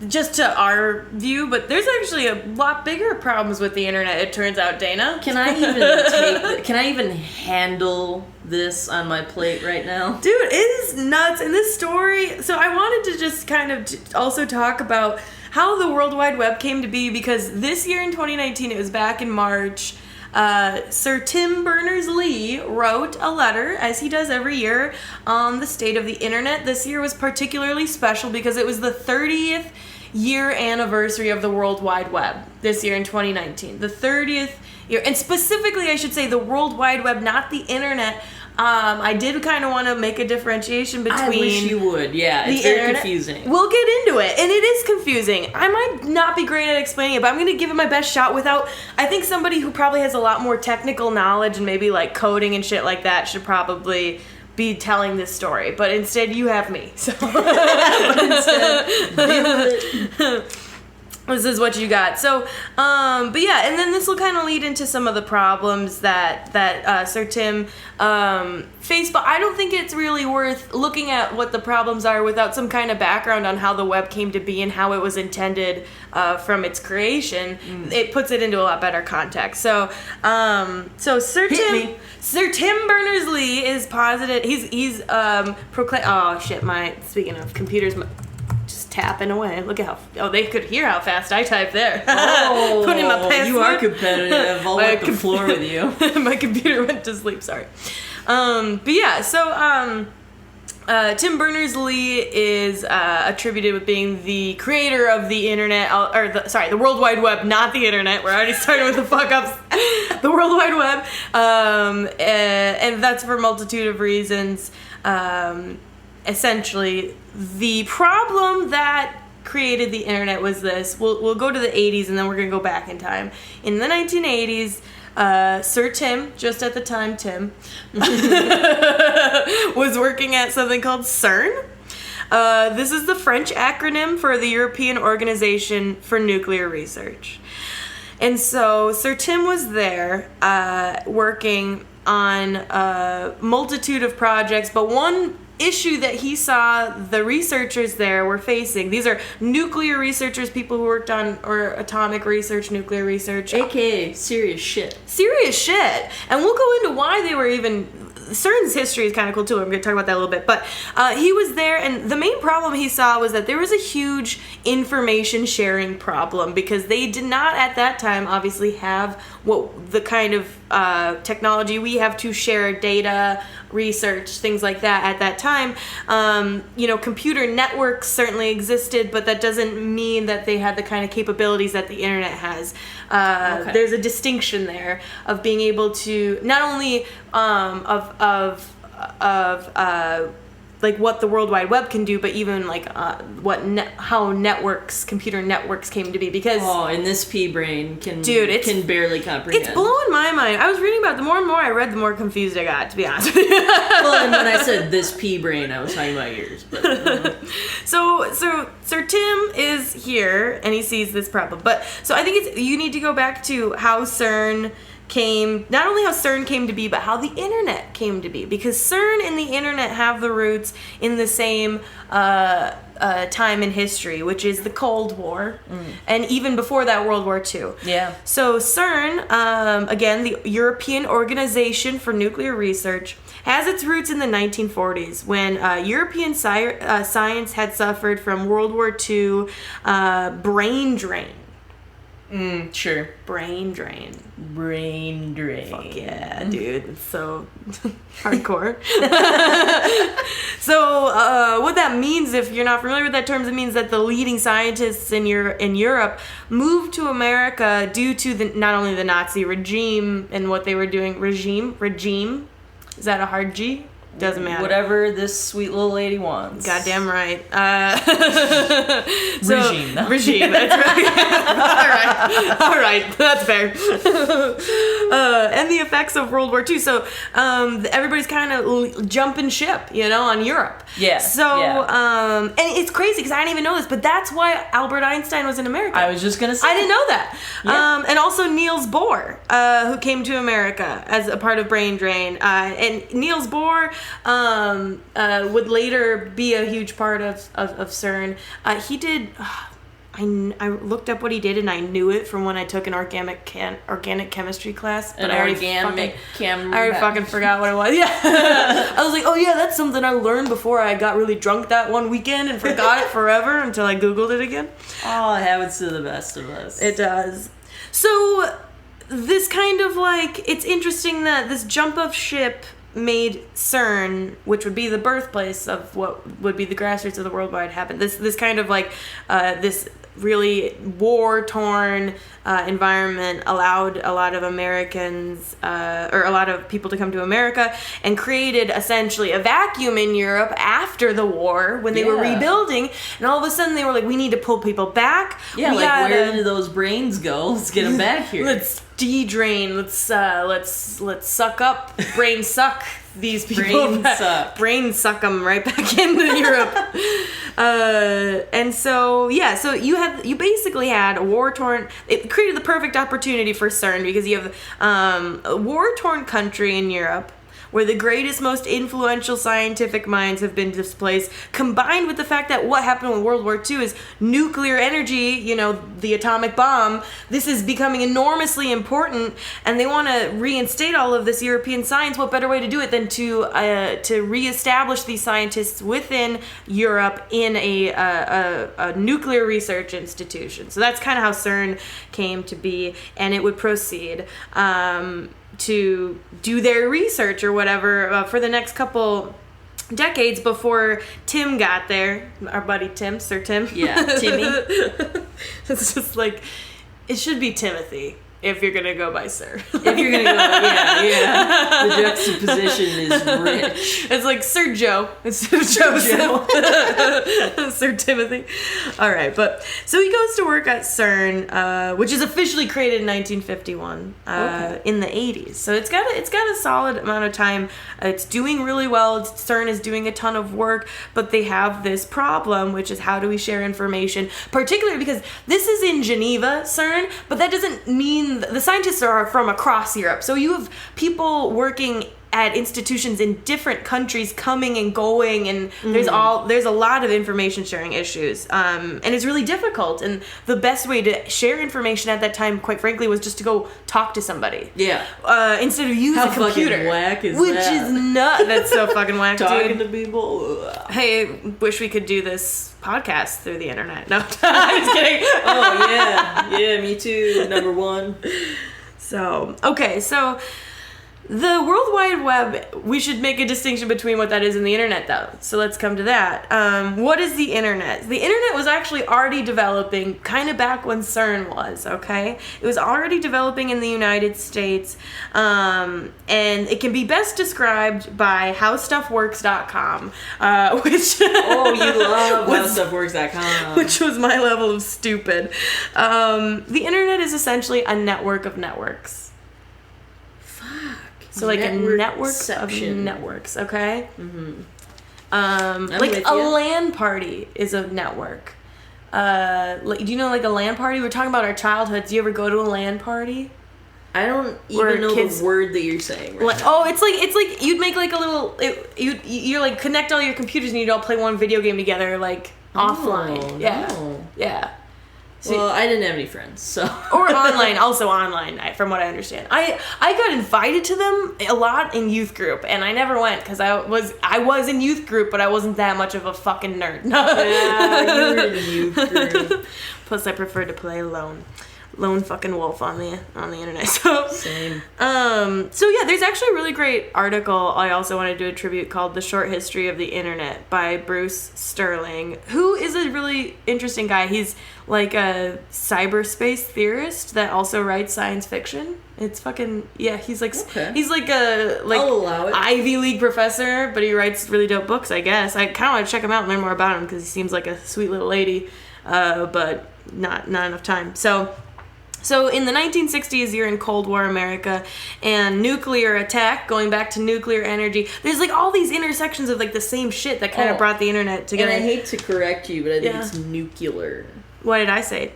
just to our view. But there's actually a lot bigger problems with the internet, it turns out, Dana. Can I even handle this on my plate right now? Dude, it is nuts. In this story, so I wanted to just kind of also talk about how the World Wide Web came to be, because this year in 2019, it was back in March, Sir Tim Berners-Lee wrote a letter, as he does every year, on the state of the internet. This year was particularly special because it was the 30th year anniversary of the World Wide Web, this year in 2019. The 30th year, and specifically, I should say, the World Wide Web, not the internet. I did kind of want to make a differentiation between... I wish you would, yeah. It's very confusing. We'll get into it, and it is confusing. I might not be great at explaining it, but I'm going to give it my best shot without... I think somebody who probably has a lot more technical knowledge and maybe, like, coding and shit like that should probably be telling this story. But instead, you have me. So. This is what you got. So, but yeah, and then this will kind of lead into some of the problems that Sir Tim faced. But I don't think it's really worth looking at what the problems are without some kind of background on how the web came to be and how it was intended from its creation. It puts it into a lot better context. So, Sir Tim Berners-Lee is posited. He's proclaimed. Oh shit! Speaking of computers. Tapping away. Look at how they could hear how fast I type there. Oh, put in my password. You are competitive. I'll wipe the floor with you. My computer went to sleep. Sorry. But yeah, so Tim Berners-Lee is attributed with being the creator of the internet, the World Wide Web, not the internet. We're already starting with the fuck ups. The World Wide Web, and that's for a multitude of reasons. Essentially, the problem that created the internet was this. We'll go to the 80s and then we're going to go back in time. In the 1980s, Sir Tim, just at the time Tim, was working at something called CERN. This is the French acronym for the European Organization for Nuclear Research. And so Sir Tim was there working on a multitude of projects, but one issue that he saw the researchers there were facing. These are nuclear researchers, people who worked on atomic research, nuclear research. AKA serious shit. Serious shit. And we'll go into why they were even... CERN's history is kind of cool too. I'm going to talk about that a little bit. But he was there, and the main problem he saw was that there was a huge information sharing problem because they did not at that time obviously have the kind of technology we have to share data, research, things like that at that time. Computer networks certainly existed, but that doesn't mean that they had the kind of capabilities that the internet has. Okay. There's a distinction there of being able to not only like what the World Wide Web can do, but even like how computer networks came to be. Because and this pea brain can can barely comprehend. It's blowing my mind. I was reading about it. The more and more I read, the more confused I got, to be honest with you. Well, and when I said this pea brain, I was talking about yours. But, So Sir Tim is here and he sees this problem. But so I think you need to go back to how CERN came, not only how CERN came to be, but how the internet came to be. Because CERN and the internet have the roots in the same time in history, which is the Cold War, and even before that, World War II. Yeah. So CERN, again, the European Organization for Nuclear Research, has its roots in the 1940s when European science had suffered from World War II brain drain. Sure. Brain drain. Fuck yeah, dude. It's so hardcore. So what that means, if you're not familiar with that term, it means that the leading scientists in Europe moved to America due to not only the Nazi regime and what they were doing. Regime. Is that a hard G? Doesn't matter. Whatever this sweet little lady wants. Goddamn right. Regime. No. Regime, that's right. All right, that's fair. And the effects of World War II. So everybody's kind of jumping ship, on Europe. Yeah. So, and it's crazy because I didn't even know this, but that's why Albert Einstein was in America. I was just going to say. I didn't know that. Yeah. And also Niels Bohr, who came to America as a part of Brain Drain. And Niels Bohr would later be a huge part of CERN. He did. I looked up what he did and I knew it from when I took an organic chemistry class. But I already fucking forgot what it was. Yeah. I was like, oh yeah, that's something I learned before I got really drunk that one weekend and forgot it forever until I Googled it again. Oh, it happens to the best of us. It does. So this kind of it's interesting that this jump of ship made CERN, which would be the birthplace of what would be the grassroots of the worldwide, happen. This kind of this really war-torn environment allowed a lot of Americans or a lot of people to come to America and created essentially a vacuum in Europe after the war when they were rebuilding, and all of a sudden they were like, we need to pull people back. Yeah, where did those brains go? Let's get them back here. Let's de-drain. Let's suck up, brain suck these people brain suck them right back into Europe. And so you basically had a war-torn. It created the perfect opportunity for CERN because you have a war-torn country in Europe where the greatest, most influential scientific minds have been displaced, combined with the fact that what happened with World War II is nuclear energy, the atomic bomb. This is becoming enormously important, and they want to reinstate all of this European science. What better way to do it than to reestablish these scientists within Europe in a nuclear research institution? So that's kind of how CERN came to be, and it would proceed to do their research or whatever for the next couple decades before Tim got there. Our buddy Tim, Sir Tim. Yeah, Timmy. It's just like, it should be Timothy if you're going to go by Sir. If you're going to go by, yeah. The juxtaposition is rich. It's like Sir Joe instead of Joseph. Sir Timothy. All right, but so he goes to work at CERN, which is officially created in 1951, in the 80s. So it's got a solid amount of time. It's doing really well. CERN is doing a ton of work, but they have this problem, which is how do we share information, particularly because this is in Geneva, CERN, but that doesn't mean the scientists are from across Europe. So you have people working at institutions in different countries coming and going, and there's a lot of information sharing issues, and it's really difficult. And the best way to share information at that time, quite frankly, was just to go talk to somebody. Yeah. Instead of use a computer. How fucking whack is which that? Which is nuts. That's so fucking whack, Talking dude. to people. Hey, wish we could do this podcast through the internet. No, I'm just kidding. Oh yeah, me too. Number one. So the World Wide Web, we should make a distinction between what that is and the internet, though. So let's come to that. What is the internet? The internet was actually already developing kind of back when CERN was, okay? It was already developing in the United States, and it can be best described by howstuffworks.com, which... Oh, you love howstuffworks.com. Which was my level of stupid. The internet is essentially a network of networks. So like a network of networks, okay? Mm-hmm. Like a LAN party is a network. Do you know like a LAN party? We're talking about our childhoods. Do you ever go to a LAN party? I don't even know the word that you're saying right now. Oh, it's like you'd make like a little. You like connect all your computers and you'd all play one video game together like offline. Yeah, no. Yeah. Well, I didn't have any friends, so. Or online, also online, from what I understand. I got invited to them a lot in youth group, and I never went because I was in youth group, but I wasn't that much of a fucking nerd. Yeah, you were in youth group. Plus, I preferred to play lone fucking wolf on the internet. So same. So yeah, there's actually a really great article I also want to do a tribute called "The Short History of the Internet" by Bruce Sterling, who is a really interesting guy. He's like a cyberspace theorist that also writes science fiction. It's fucking he's like he's like a I'll allow it. Ivy League professor, but he writes really dope books, I guess. I kind of want to check him out and learn more about him because he seems like a sweet little lady, but not enough time. So in the 1960s, you're in Cold War America, and nuclear attack, going back to nuclear energy, there's like all these intersections of like the same shit that kind of brought the internet together. And I hate to correct you, but I think it's nuclear. What did I say?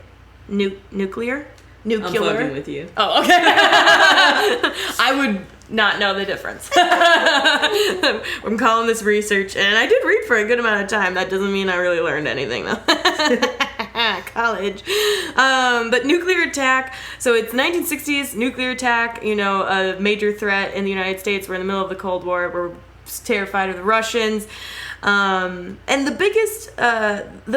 Nuclear? I'm fucking with you. Oh, okay. I would not know the difference. I'm calling this research, and I did read for a good amount of time. That doesn't mean I really learned anything, though. College. But nuclear attack, so it's 1960s, nuclear attack, a major threat in the United States. We're in the middle of the Cold War. We're terrified of the Russians. And the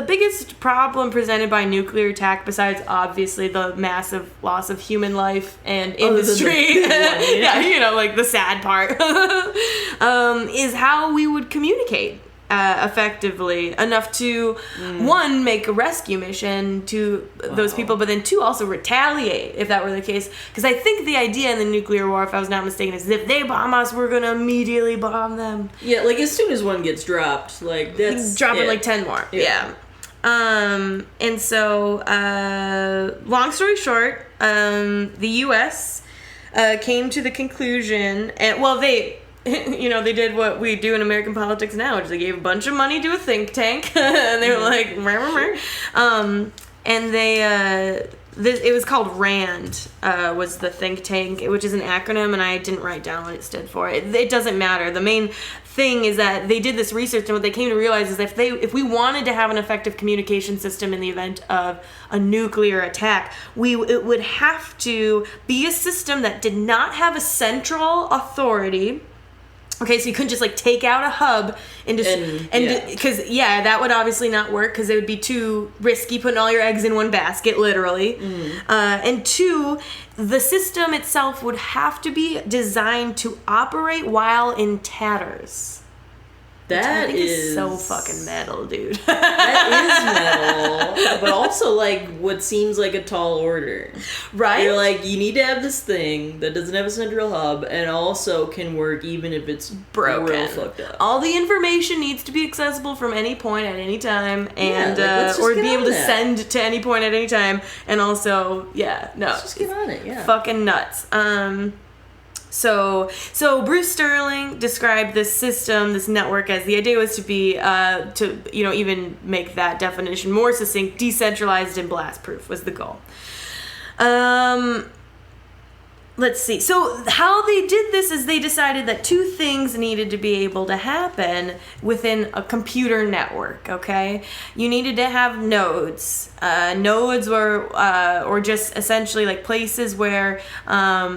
biggest problem presented by nuclear attack, besides obviously the massive loss of human life and industry, like the sad part, is how we would communicate effectively enough to one, make a rescue mission to those people, but then two, also retaliate if that were the case, because I think the idea in the nuclear war, if I was not mistaken, is if they bomb us, we're gonna immediately bomb them. Yeah, like as soon as one gets dropped, like that's dropping like 10 more. Yeah. And so long story short, the US came to the conclusion, and they did what we do in American politics now, which they gave a bunch of money to a think tank, and they were like, and they, it was called RAND, was the think tank, which is an acronym, and I didn't write down what it stood for. It doesn't matter. The main thing is that they did this research, and what they came to realize is that if we wanted to have an effective communication system in the event of a nuclear attack, it would have to be a system that did not have a central authority. Okay, so you couldn't just like take out a hub because that would obviously not work because it would be too risky putting all your eggs in one basket, literally. And two, the system itself would have to be designed to operate while in tatters. That is so fucking metal, dude. That is metal, but also like what seems like a tall order. Right? You're like, you need to have this thing that doesn't have a central hub and also can work even if it's broken, real fucked up. All the information needs to be accessible from any point at any time, and or be able to send to any point at any time, and also, let's just get on it, fucking nuts. So Bruce Sterling described this system, this network, as the idea was to be, even make that definition more succinct, decentralized and blast-proof was the goal. Let's see. So how they did this is they decided that two things needed to be able to happen within a computer network, okay? You needed to have nodes. Nodes were, or just essentially like places where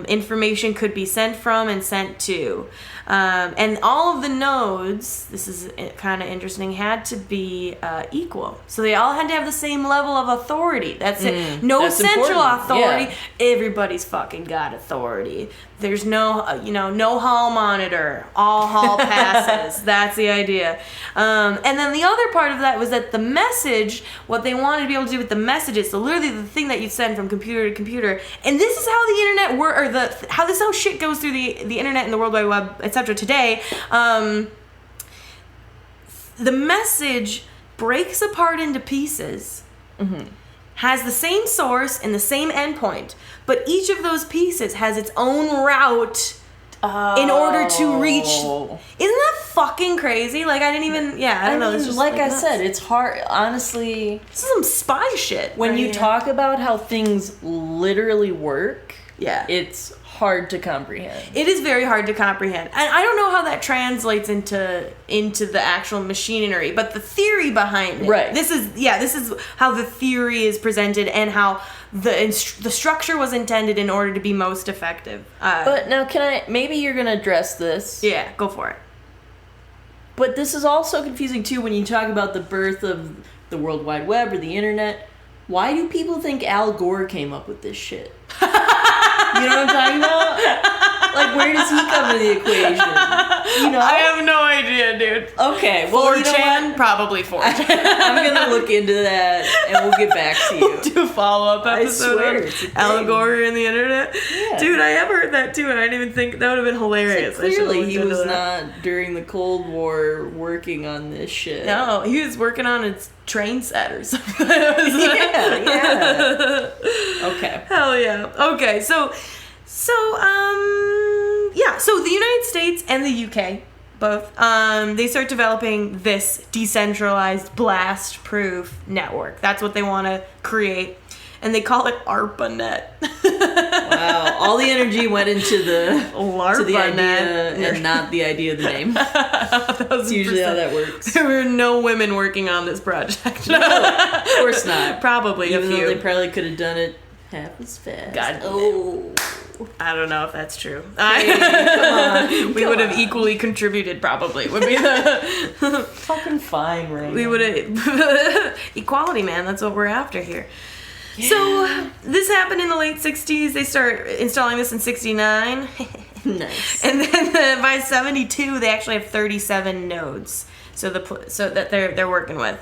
information could be sent from and sent to. And all of the nodes, this is kind of interesting, had to be equal. So they all had to have the same level of authority. That's it. That's central authority. Yeah. Everybody's fucking got authority. There's no, no hall monitor. All hall passes. That's the idea. And then the other part of that was that the message, what they wanted to be able to do with the messages, so literally the thing that you send from computer to computer, and this is how the internet works, or how shit goes through the internet and the World Wide Web, etc. today. The message breaks apart into pieces. Mm-hmm. Has the same source and the same endpoint, but each of those pieces has its own route in order to reach. Isn't that fucking crazy? Like, I didn't even, I don't know. Mean, just like I said, it's hard, honestly. This is some spy shit. When you talk about how things literally work, it's hard to comprehend. It is very hard to comprehend. And I don't know how that translates into the actual machinery, but the theory behind it. Right. This is how the theory is presented and how the structure was intended in order to be most effective. But now maybe you're going to address this. Yeah, go for it. But this is also confusing too when you talk about the birth of the World Wide Web or the internet. Why do people think Al Gore came up with this shit? You know what I'm talking about? Like, where does he come into the equation? I have no idea, dude. Okay, well, 4chan? Probably 4chan. I'm gonna look into that, and we'll get back to you. We'll do a follow-up episode I swear, on Al Gore and the internet. Yeah. Dude, I have heard that, too, and I didn't even think that would have been hilarious. So clearly, he was not, during the Cold War, working on this shit. No, he was working on its train set or something. Yeah. Okay. Hell yeah. Okay, so the United States and the UK both they start developing this decentralized blast-proof network. That's what they want to create, and they call it ARPANET. Wow, all the energy went into the ARPANET idea and not the idea of the name. That's usually how that works. There were no women working on this project. No, of course not. Probably even a few. Though they probably could have done it half as fast. God. I don't know if that's true. Hey, we would have equally contributed, probably. Would be the fucking fine, right? We would have equality, man. That's what we're after here. Yeah. So this happened in the late 60s. They start installing this in 69. Nice. And then by 72, they actually have 37 nodes. So that they're working with.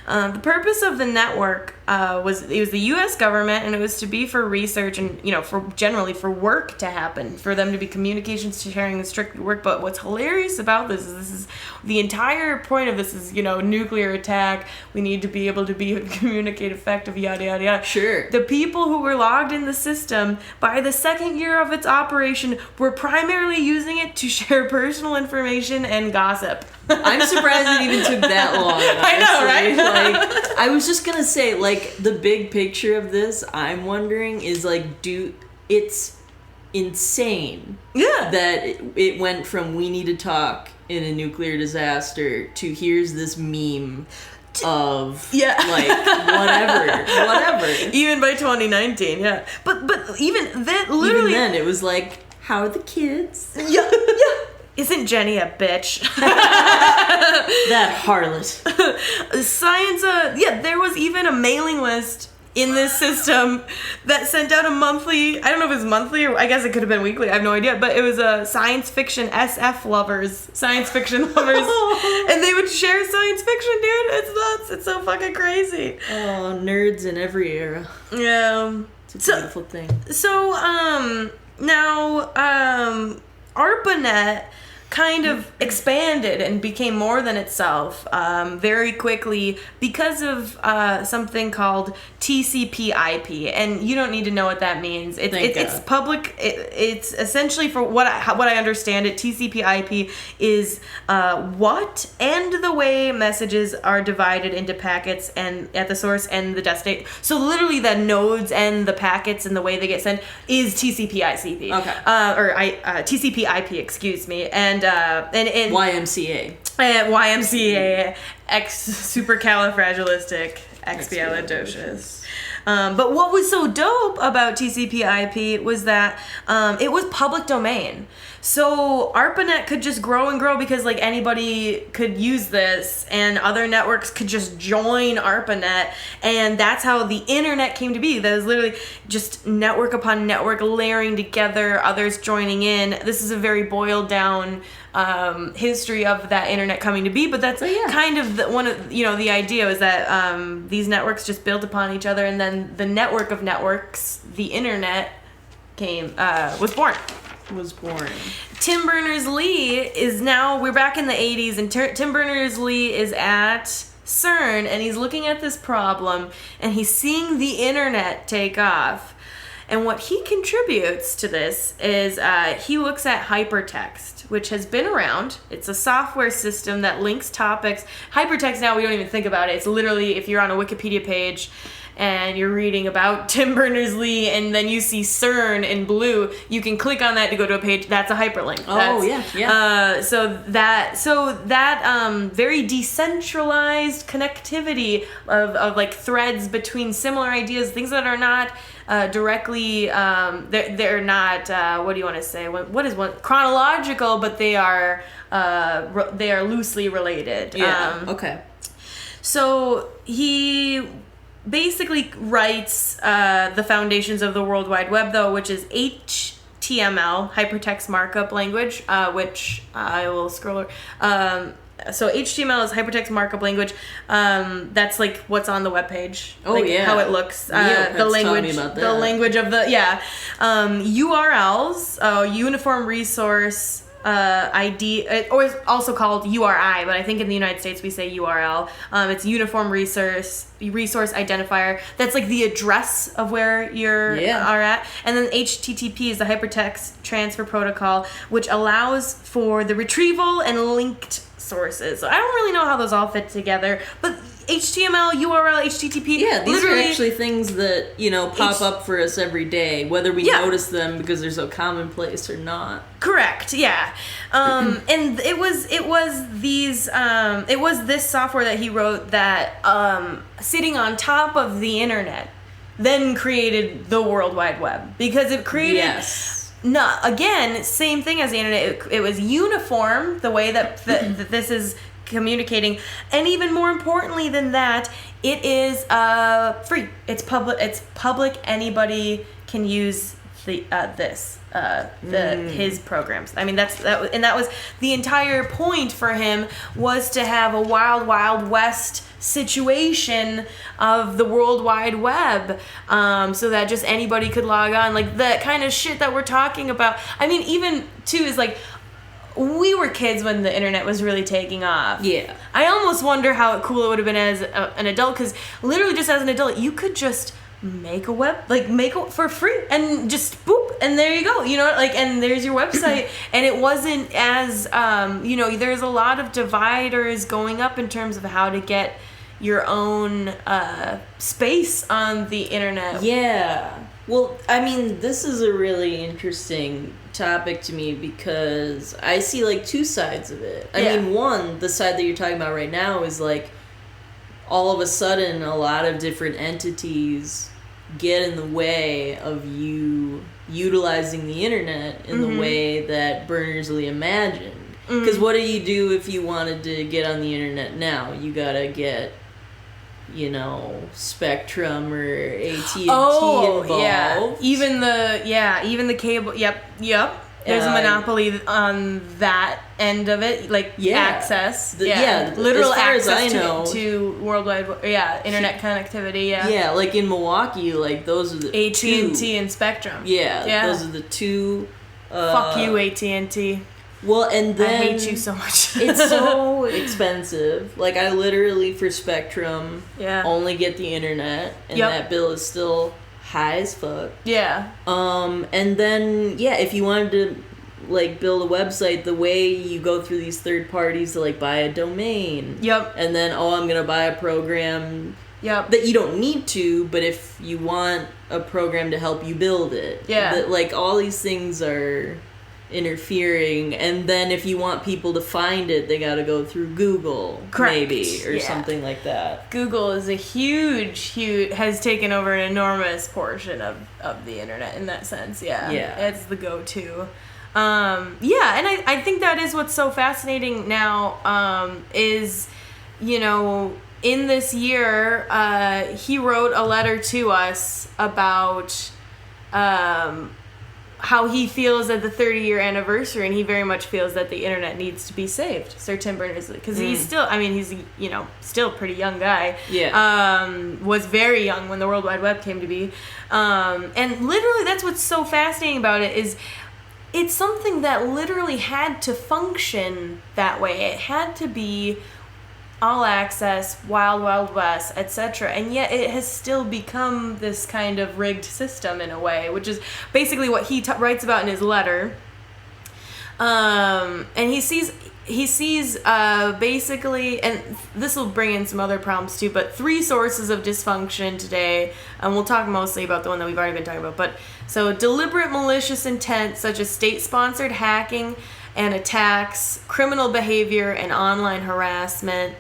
The purpose of the network was the U.S. government, and it was to be for research and, for generally for work to happen, for them to be communications sharing and strict work. But what's hilarious about this is the entire point of this is, nuclear attack. We need to be able to communicate effective, yada, yada, yada. Sure. The people who were logged in the system by the second year of its operation were primarily using it to share personal information and gossip. I'm surprised it even took that long. I know, right? I was just gonna say, the big picture of this, I'm wondering, is it's insane. Yeah. That it went from we need to talk in a nuclear disaster to here's this meme of whatever. Even by 2019, yeah. But even then, literally, even then it was how are the kids? Yeah. Isn't Jenny a bitch? That harlot. Science, there was even a mailing list in this system that sent out a monthly, I don't know if it was monthly or I guess it could have been weekly, I have no idea, but it was a science fiction science fiction lovers, and they would share science fiction, dude. It's nuts. It's so fucking crazy. Oh, nerds in every era. Yeah. It's a beautiful thing. So, now, ARPANET kind of expanded and became more than itself very quickly because of something called TCP/IP, and you don't need to know what that means. It's public. It's essentially, for what I understand it, TCP/IP is what and the way messages are divided into packets and at the source and the destination. So literally, the nodes and the packets and the way they get sent is TCP/IP. Okay. TCP/IP. Excuse me. And YMCA. YMCA, supercalifragilisticexpialidocious. But what was so dope about TCP/IP was that it was public domain. So ARPANET could just grow and grow because anybody could use this, and other networks could just join ARPANET, and that's how the internet came to be. That is literally just network upon network layering together, others joining in. This is a very boiled down history of that internet coming to be, but that's kind of the idea is that these networks just built upon each other, and then the network of networks, the internet, was born. Tim Berners-Lee is now, we're back in the 80s, and Tim Berners-Lee is at CERN, and he's looking at this problem, and he's seeing the internet take off. And what he contributes to this is he looks at hypertext, which has been around. It's a software system that links topics. Hypertext now, we don't even think about it. It's literally, if you're on a Wikipedia page and you're reading about Tim Berners-Lee and then you see CERN in blue, you can click on that to go to a page. That's a hyperlink. So that very decentralized connectivity of threads between similar ideas, things that are not directly, they're not, what do you want to say? What is one? Chronological, but they are loosely related. Okay. So he basically writes the foundations of the World Wide Web, though, which is HTML, hypertext markup language, which I will scroll over. So HTML is hypertext markup language. That's what's on the web page. How it looks. The language of the URLs, uniform resource ID, or it's also called URI, but I think in the United States we say URL. It's uniform resource identifier. That's the address of where are at. And then HTTP is the hypertext transfer protocol, which allows for the retrieval and linked sources. So I don't really know how those all fit together, but HTML, URL, HTTP. Yeah, these are actually things that, pop up for us every day, whether we notice them because they're so commonplace or not. Correct, yeah. And it was this software that he wrote that sitting on top of the internet then created the World Wide Web, because it created... Yes. No, again, same thing as the internet. It was uniform, the way that this is communicating, and even more importantly than that, it is free. It's public. Anybody can use his programs. I mean, that was the entire point for him, was to have a wild, wild west situation of the World Wide Web, so that just anybody could log on, like the kind of shit that we're talking about. I mean, even too is like, we were kids when the internet was really taking off. Yeah. I almost wonder how cool it would have been as an adult, because literally just as an adult, you could just make it for free and just boop, and there you go, and there's your website. And it wasn't as, there's a lot of dividers going up in terms of how to get your own space on the internet. Yeah. Well, I mean, this is a really interesting topic to me, because I see like two sides of it. I mean, one, the side that you're talking about right now is like, all of a sudden a lot of different entities get in the way of you utilizing the internet in the way that Berners-Lee imagined. Because what do you do if you wanted to get on the internet now? You gotta get, Spectrum or AT&T involved. Yeah. Even the cable. Yep. There's a monopoly on that end of it, access. Literal as access I know, to worldwide, internet connectivity. Yeah, like in Milwaukee, those are the AT&T and Spectrum. Yeah, those are the two. Fuck you, AT&T. Well, and then I hate you so much. It's so expensive. Like, I literally, for Spectrum, only get the internet, and that bill is still high as fuck. Yeah. And then, if you wanted to, build a website, the way you go through these third parties to, buy a domain. Yep. And then, I'm going to buy a program that you don't need to, but if you want a program to help you build it. Yeah. But, all these things are interfering, and then if you want people to find it, they got to go through Google. Correct. Maybe, or something like that. Google is a huge has taken over an enormous portion of the internet in that sense. It's the go-to. And I think that is what's so fascinating now, is in this year he wrote a letter to us about how he feels at the 30-year anniversary, and he very much feels that the internet needs to be saved. Sir Tim Berners-Lee, because he's still, he's still a pretty young guy. Yeah. Was very young when the World Wide Web came to be, and literally that's what's so fascinating about it, is it's something that literally had to function that way. It had to be all access, wild, wild west, etc. And yet it has still become this kind of rigged system in a way, which is basically what he writes about in his letter. And he sees basically, and this will bring in some other problems too, but 3 sources of dysfunction today, and we'll talk mostly about the one that we've already been talking about. But so deliberate malicious intent, such as state-sponsored hacking and attacks, criminal behavior, and online harassment.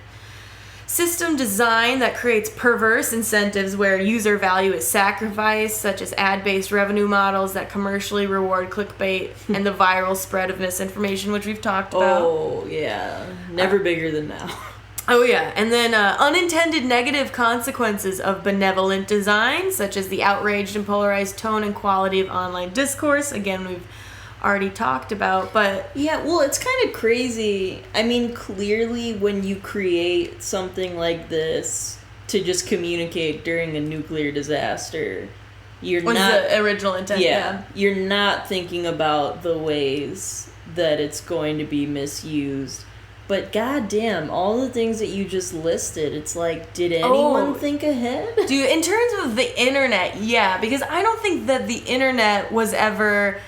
System design that creates perverse incentives where user value is sacrificed, such as ad-based revenue models that commercially reward clickbait, and the viral spread of misinformation, which we've talked about. Oh, yeah. Never bigger than now. Oh, yeah. And then unintended negative consequences of benevolent design, such as the outraged and polarized tone and quality of online discourse. Again, we've already talked about, but it's kind of crazy. I mean, clearly when you create something like this to just communicate during a nuclear disaster, you're not the original intent. You're not thinking about the ways that it's going to be misused. But goddamn, all the things that you just listed, it's like, did anyone think ahead? Dude, in terms of the internet, because I don't think that the internet was ever,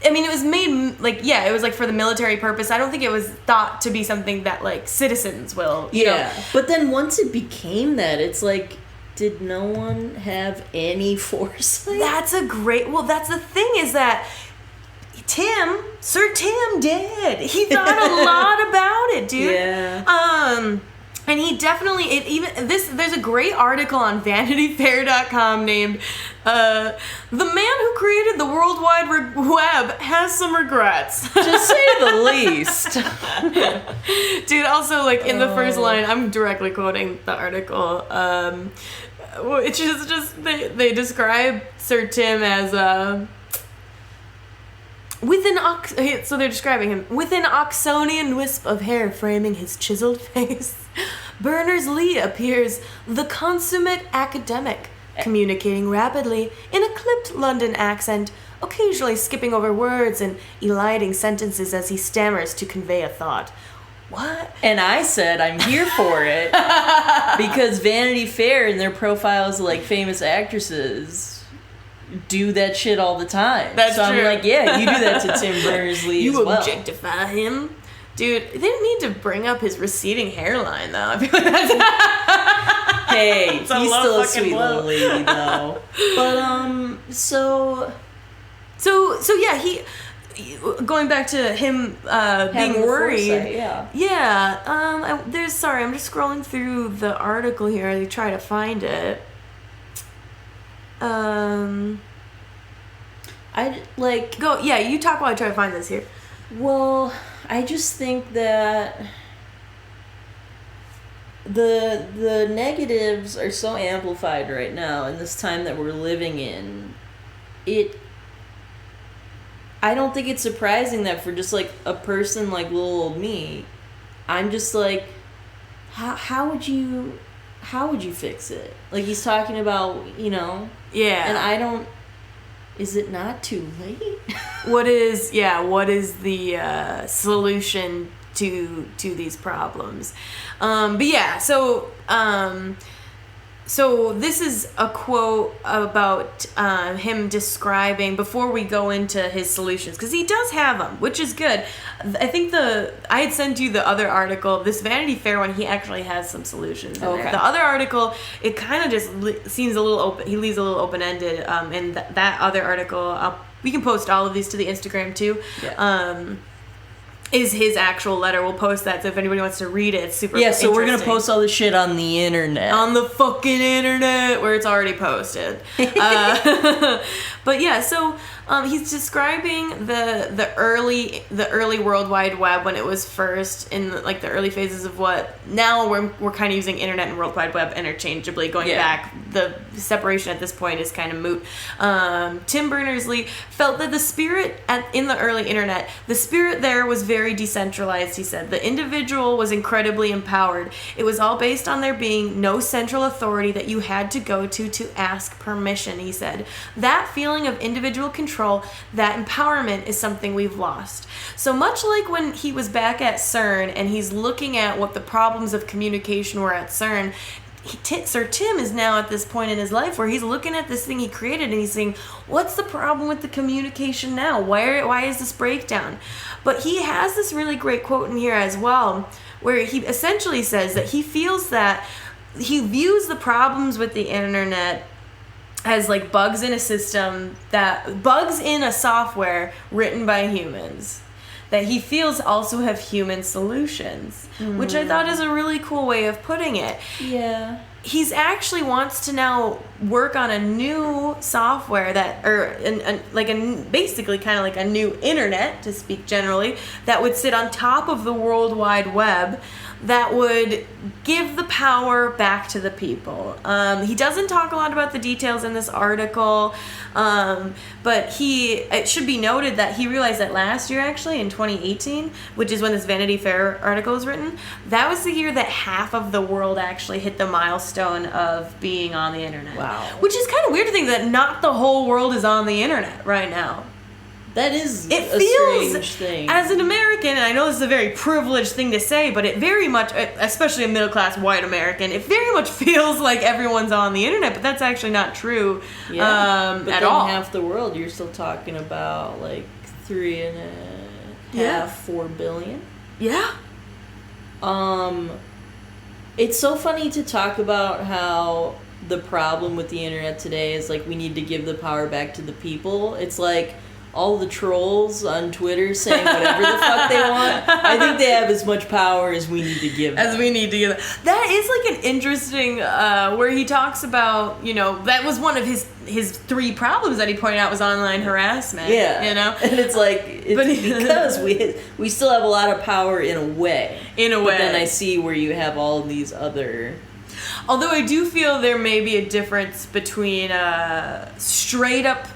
it was made, it was for the military purpose. I don't think it was thought to be something that, citizens will, you know. But then once it became that, it's like, did no one have any foresight? That's the thing, is that Sir Tim did. He thought a lot about it, dude. Yeah. And he definitely, there's a great article on VanityFair.com named, The Man Who Created the World Wide Web Has Some Regrets. To say the least. Dude, also, in the first line, I'm directly quoting the article, which is just, they describe Sir Tim as, So they're describing him. With an Oxonian wisp of hair framing his chiseled face, Berners-Lee appears the consummate academic, communicating rapidly in a clipped London accent, occasionally skipping over words and eliding sentences as he stammers to convey a thought. What? And I said I'm here for it because Vanity Fair and their profiles of like famous actresses do that shit all the time. That's so true. I'm like, yeah, you do that to Tim Berners-Lee as well. You objectify him? Dude, they didn't need to bring up his receding hairline, though. I feel like that's... Hey, It's a he's low still a fucking sweet blow. little lady, though. But, So yeah, he... Going back to him being worried. Foresight, yeah. Yeah, I'm just scrolling through the article here to try to find it. You talk while I try to find this here. Well, I just think that the negatives are so amplified right now in this time that we're living in. I don't think it's surprising that for just like a person like little old me, I'm just like, how would you fix it? Like he's talking about, Yeah. And is it not too late? What is the solution to these problems? So this is a quote about him describing, before we go into his solutions, because he does have them, which is good. I think I had sent you the other article, this Vanity Fair one, he actually has some solutions in there. The other article, it kind of just seems a little open, he leaves a little open-ended, and that other article, we can post all of these to the Instagram too. Yeah. Is his actual letter. We'll post that, so if anybody wants to read it, it's super interesting. So we're going to post all this shit on the internet. On the fucking internet, where it's already posted. But yeah, so he's describing the early World Wide Web when it was first in like the early phases of what now we're kind of using internet and World Wide Web interchangeably. Going back, the separation at this point is kind of moot. Tim Berners-Lee felt that the spirit in the early internet, the spirit there was very decentralized. He said the individual was incredibly empowered. It was all based on there being no central authority that you had to go to ask permission. He said that feeling of individual control, that empowerment, is something we've lost. So much like when he was back at CERN and he's looking at what the problems of communication were at CERN, Sir Tim is now at this point in his life where he's looking at this thing he created and he's saying, what's the problem with the communication now? Why is this breakdown? But he has this really great quote in here as well, where he essentially says that he feels that he views the problems with the internet as like bugs in a system, bugs in a software written by humans, that he feels also have human solutions, which I thought is a really cool way of putting it. Yeah. He's actually wants to now work on a new software basically kind of like a new internet, to speak generally, that would sit on top of the World Wide Web, that would give the power back to the people. He doesn't talk a lot about the details in this article, but it should be noted that he realized that last year, actually, in 2018, which is when this Vanity Fair article was written, that was the year that half of the world actually hit the milestone of being on the internet. Wow. Which is kind of weird to think that not the whole world is on the internet right now. That is a strange thing. As an American, and I know this is a very privileged thing to say, but it very much, especially a middle-class white American, it very much feels like everyone's on the internet, but that's actually not true but at then all. Half the world, you're still talking about like 4 billion. Yeah. It's so funny to talk about how the problem with the internet today is like we need to give the power back to the people. It's like all the trolls on Twitter saying whatever the fuck they want. I think they have as much power as we need to give them. That is like an interesting, where he talks about, that was one of his 3 problems that he pointed out was online harassment. Yeah. And it's like, because we still have a lot of power in a way. But then I see where you have all of these other... Although I do feel there may be a difference between straight up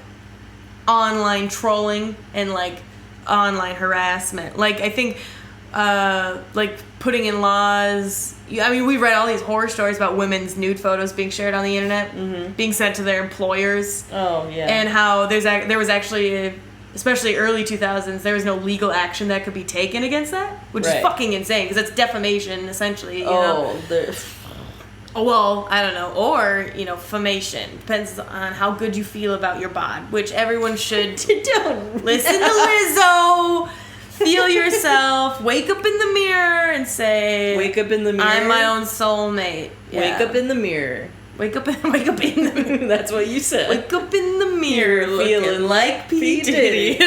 online trolling and like online harassment. Like, I think, like, putting in laws. I mean, we read all these horror stories about women's nude photos being shared on the internet, being sent to their employers. Oh, yeah. And how there was actually, especially early 2000s, there was no legal action that could be taken against that, which is fucking insane, because that's defamation, essentially, you know? Well, I don't know. Or, you know, famation. Depends on how good you feel about your bod, which everyone should. Don't Listen to Lizzo. Feel yourself. Wake up in the mirror and say, wake up in the mirror. I'm my own soulmate. Yeah. Wake up in the mirr. Wake up in the mirror. That's what you said. Wake up in the mirror. You're feeling like P. Diddy.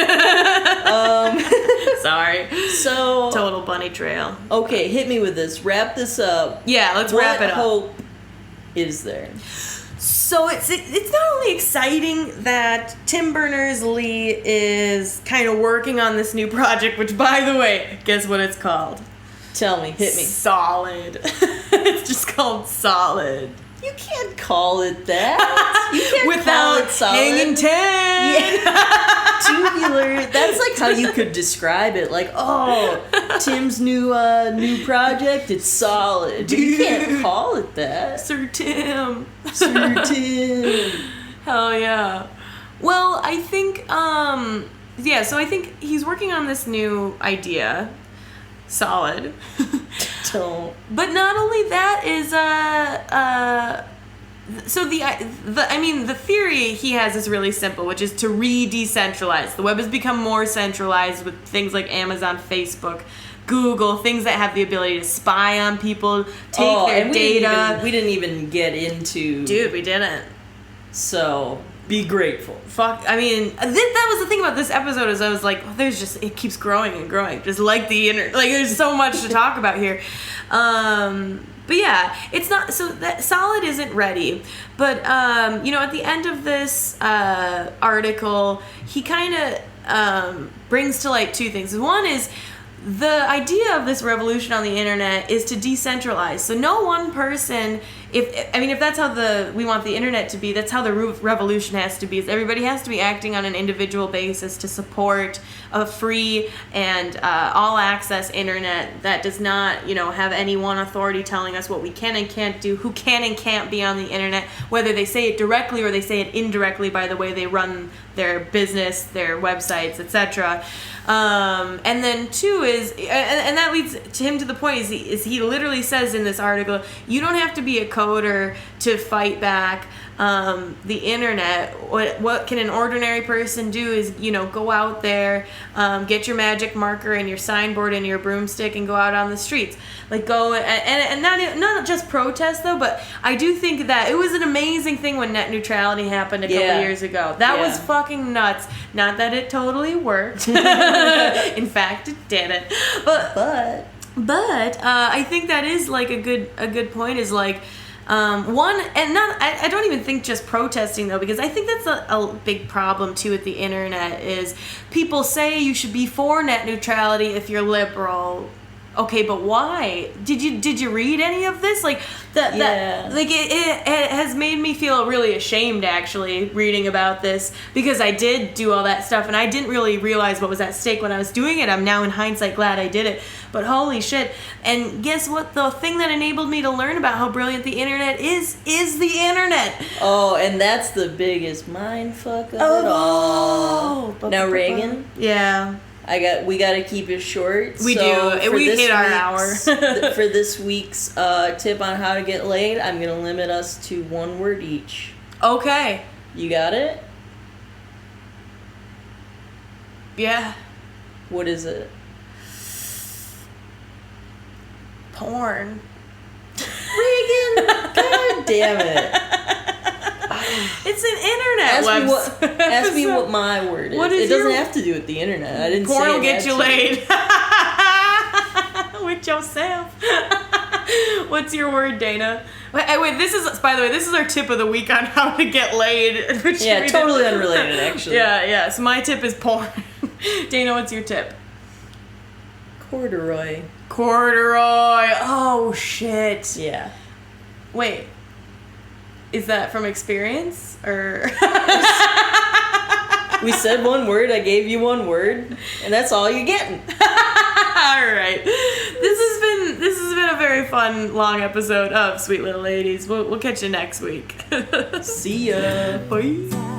Sorry. So. Total bunny trail. Okay, hit me with this. Wrap this up. Yeah, let's wrap it up. What hope is there? So it's not only exciting that Tim Berners-Lee is kind of working on this new project, which, by the way, guess what it's called? Tell me, hit me. Solid. It's just called Solid. You can't call it that. You can't Without call it solid. hanging 10. Yeah. Tubular. That's like how you could describe it. Like, oh, Tim's new project, it's solid. But you can't call it that. Sir Tim. Sir Tim. Hell yeah. Well, I think, so I think he's working on this new idea. Solid. Don't. But not only that is so the theory he has is really simple, which is to re-decentralize. The web has become more centralized with things like Amazon, Facebook, Google, things that have the ability to spy on people, take their data. We didn't even get into. Dude, we didn't. So be grateful. Fuck, I mean, that was the thing about this episode is I was like, oh, it keeps growing and growing, just like the internet. Like, there's so much to talk about here. But yeah, it's not, so that Solid isn't ready. But, at the end of this article, he kind of brings to light two things. One is, the idea of this revolution on the internet is to decentralize. So no one person, if that's how we want the internet to be, that's how the revolution has to be. Is everybody has to be acting on an individual basis to support a free and all access internet that does not, have any one authority telling us what we can and can't do, who can and can't be on the internet, whether they say it directly or they say it indirectly by the way they run their business, their websites, etc. And then two is, and that leads to him to the point, is he literally says in this article, you don't have to be a coder to fight back the internet. What can an ordinary person do is, go out there, get your magic marker and your signboard and your broomstick and go out on the streets. Like, go and not just protest though, but I do think that it was an amazing thing when net neutrality happened a couple years ago. That was fucking nuts. Not that it totally worked. In fact, it didn't. But I think that is like a good point, is like, one, and not, I don't even think just protesting though, because I think that's a big problem too with the internet, is people say you should be for net neutrality if you're liberal. Okay, but why? Did you read any of this? Like it has made me feel really ashamed actually reading about this, because I did do all that stuff and I didn't really realize what was at stake when I was doing it. I'm now in hindsight glad I did it. But holy shit. And guess what? The thing that enabled me to learn about how brilliant the internet is the internet. Oh, and that's the biggest mindfuck of it all. Now, Reagan? Yeah. We gotta keep it short. We do. We hit our hour. For this week's tip on how to get laid, I'm gonna limit us to one word each. Okay. You got it? Yeah. What is it? Porn. Reagan! God damn it. It's an internet Ask me what my word is. It doesn't have to do with the internet. I didn't say it. Porn will get you laid. With yourself. What's your word, Dana? Wait, this is our tip of the week on how to get laid. Yeah, totally unrelated, actually. Yeah. So my tip is porn. Dana, what's your tip? Corduroy. Oh, shit. Yeah. Wait. Is that from experience, or? We said one word, I gave you one word, and that's all you're getting. All right. This has been a very fun, long episode of Sweet Little Ladies. We'll catch you next week. See ya. Bye.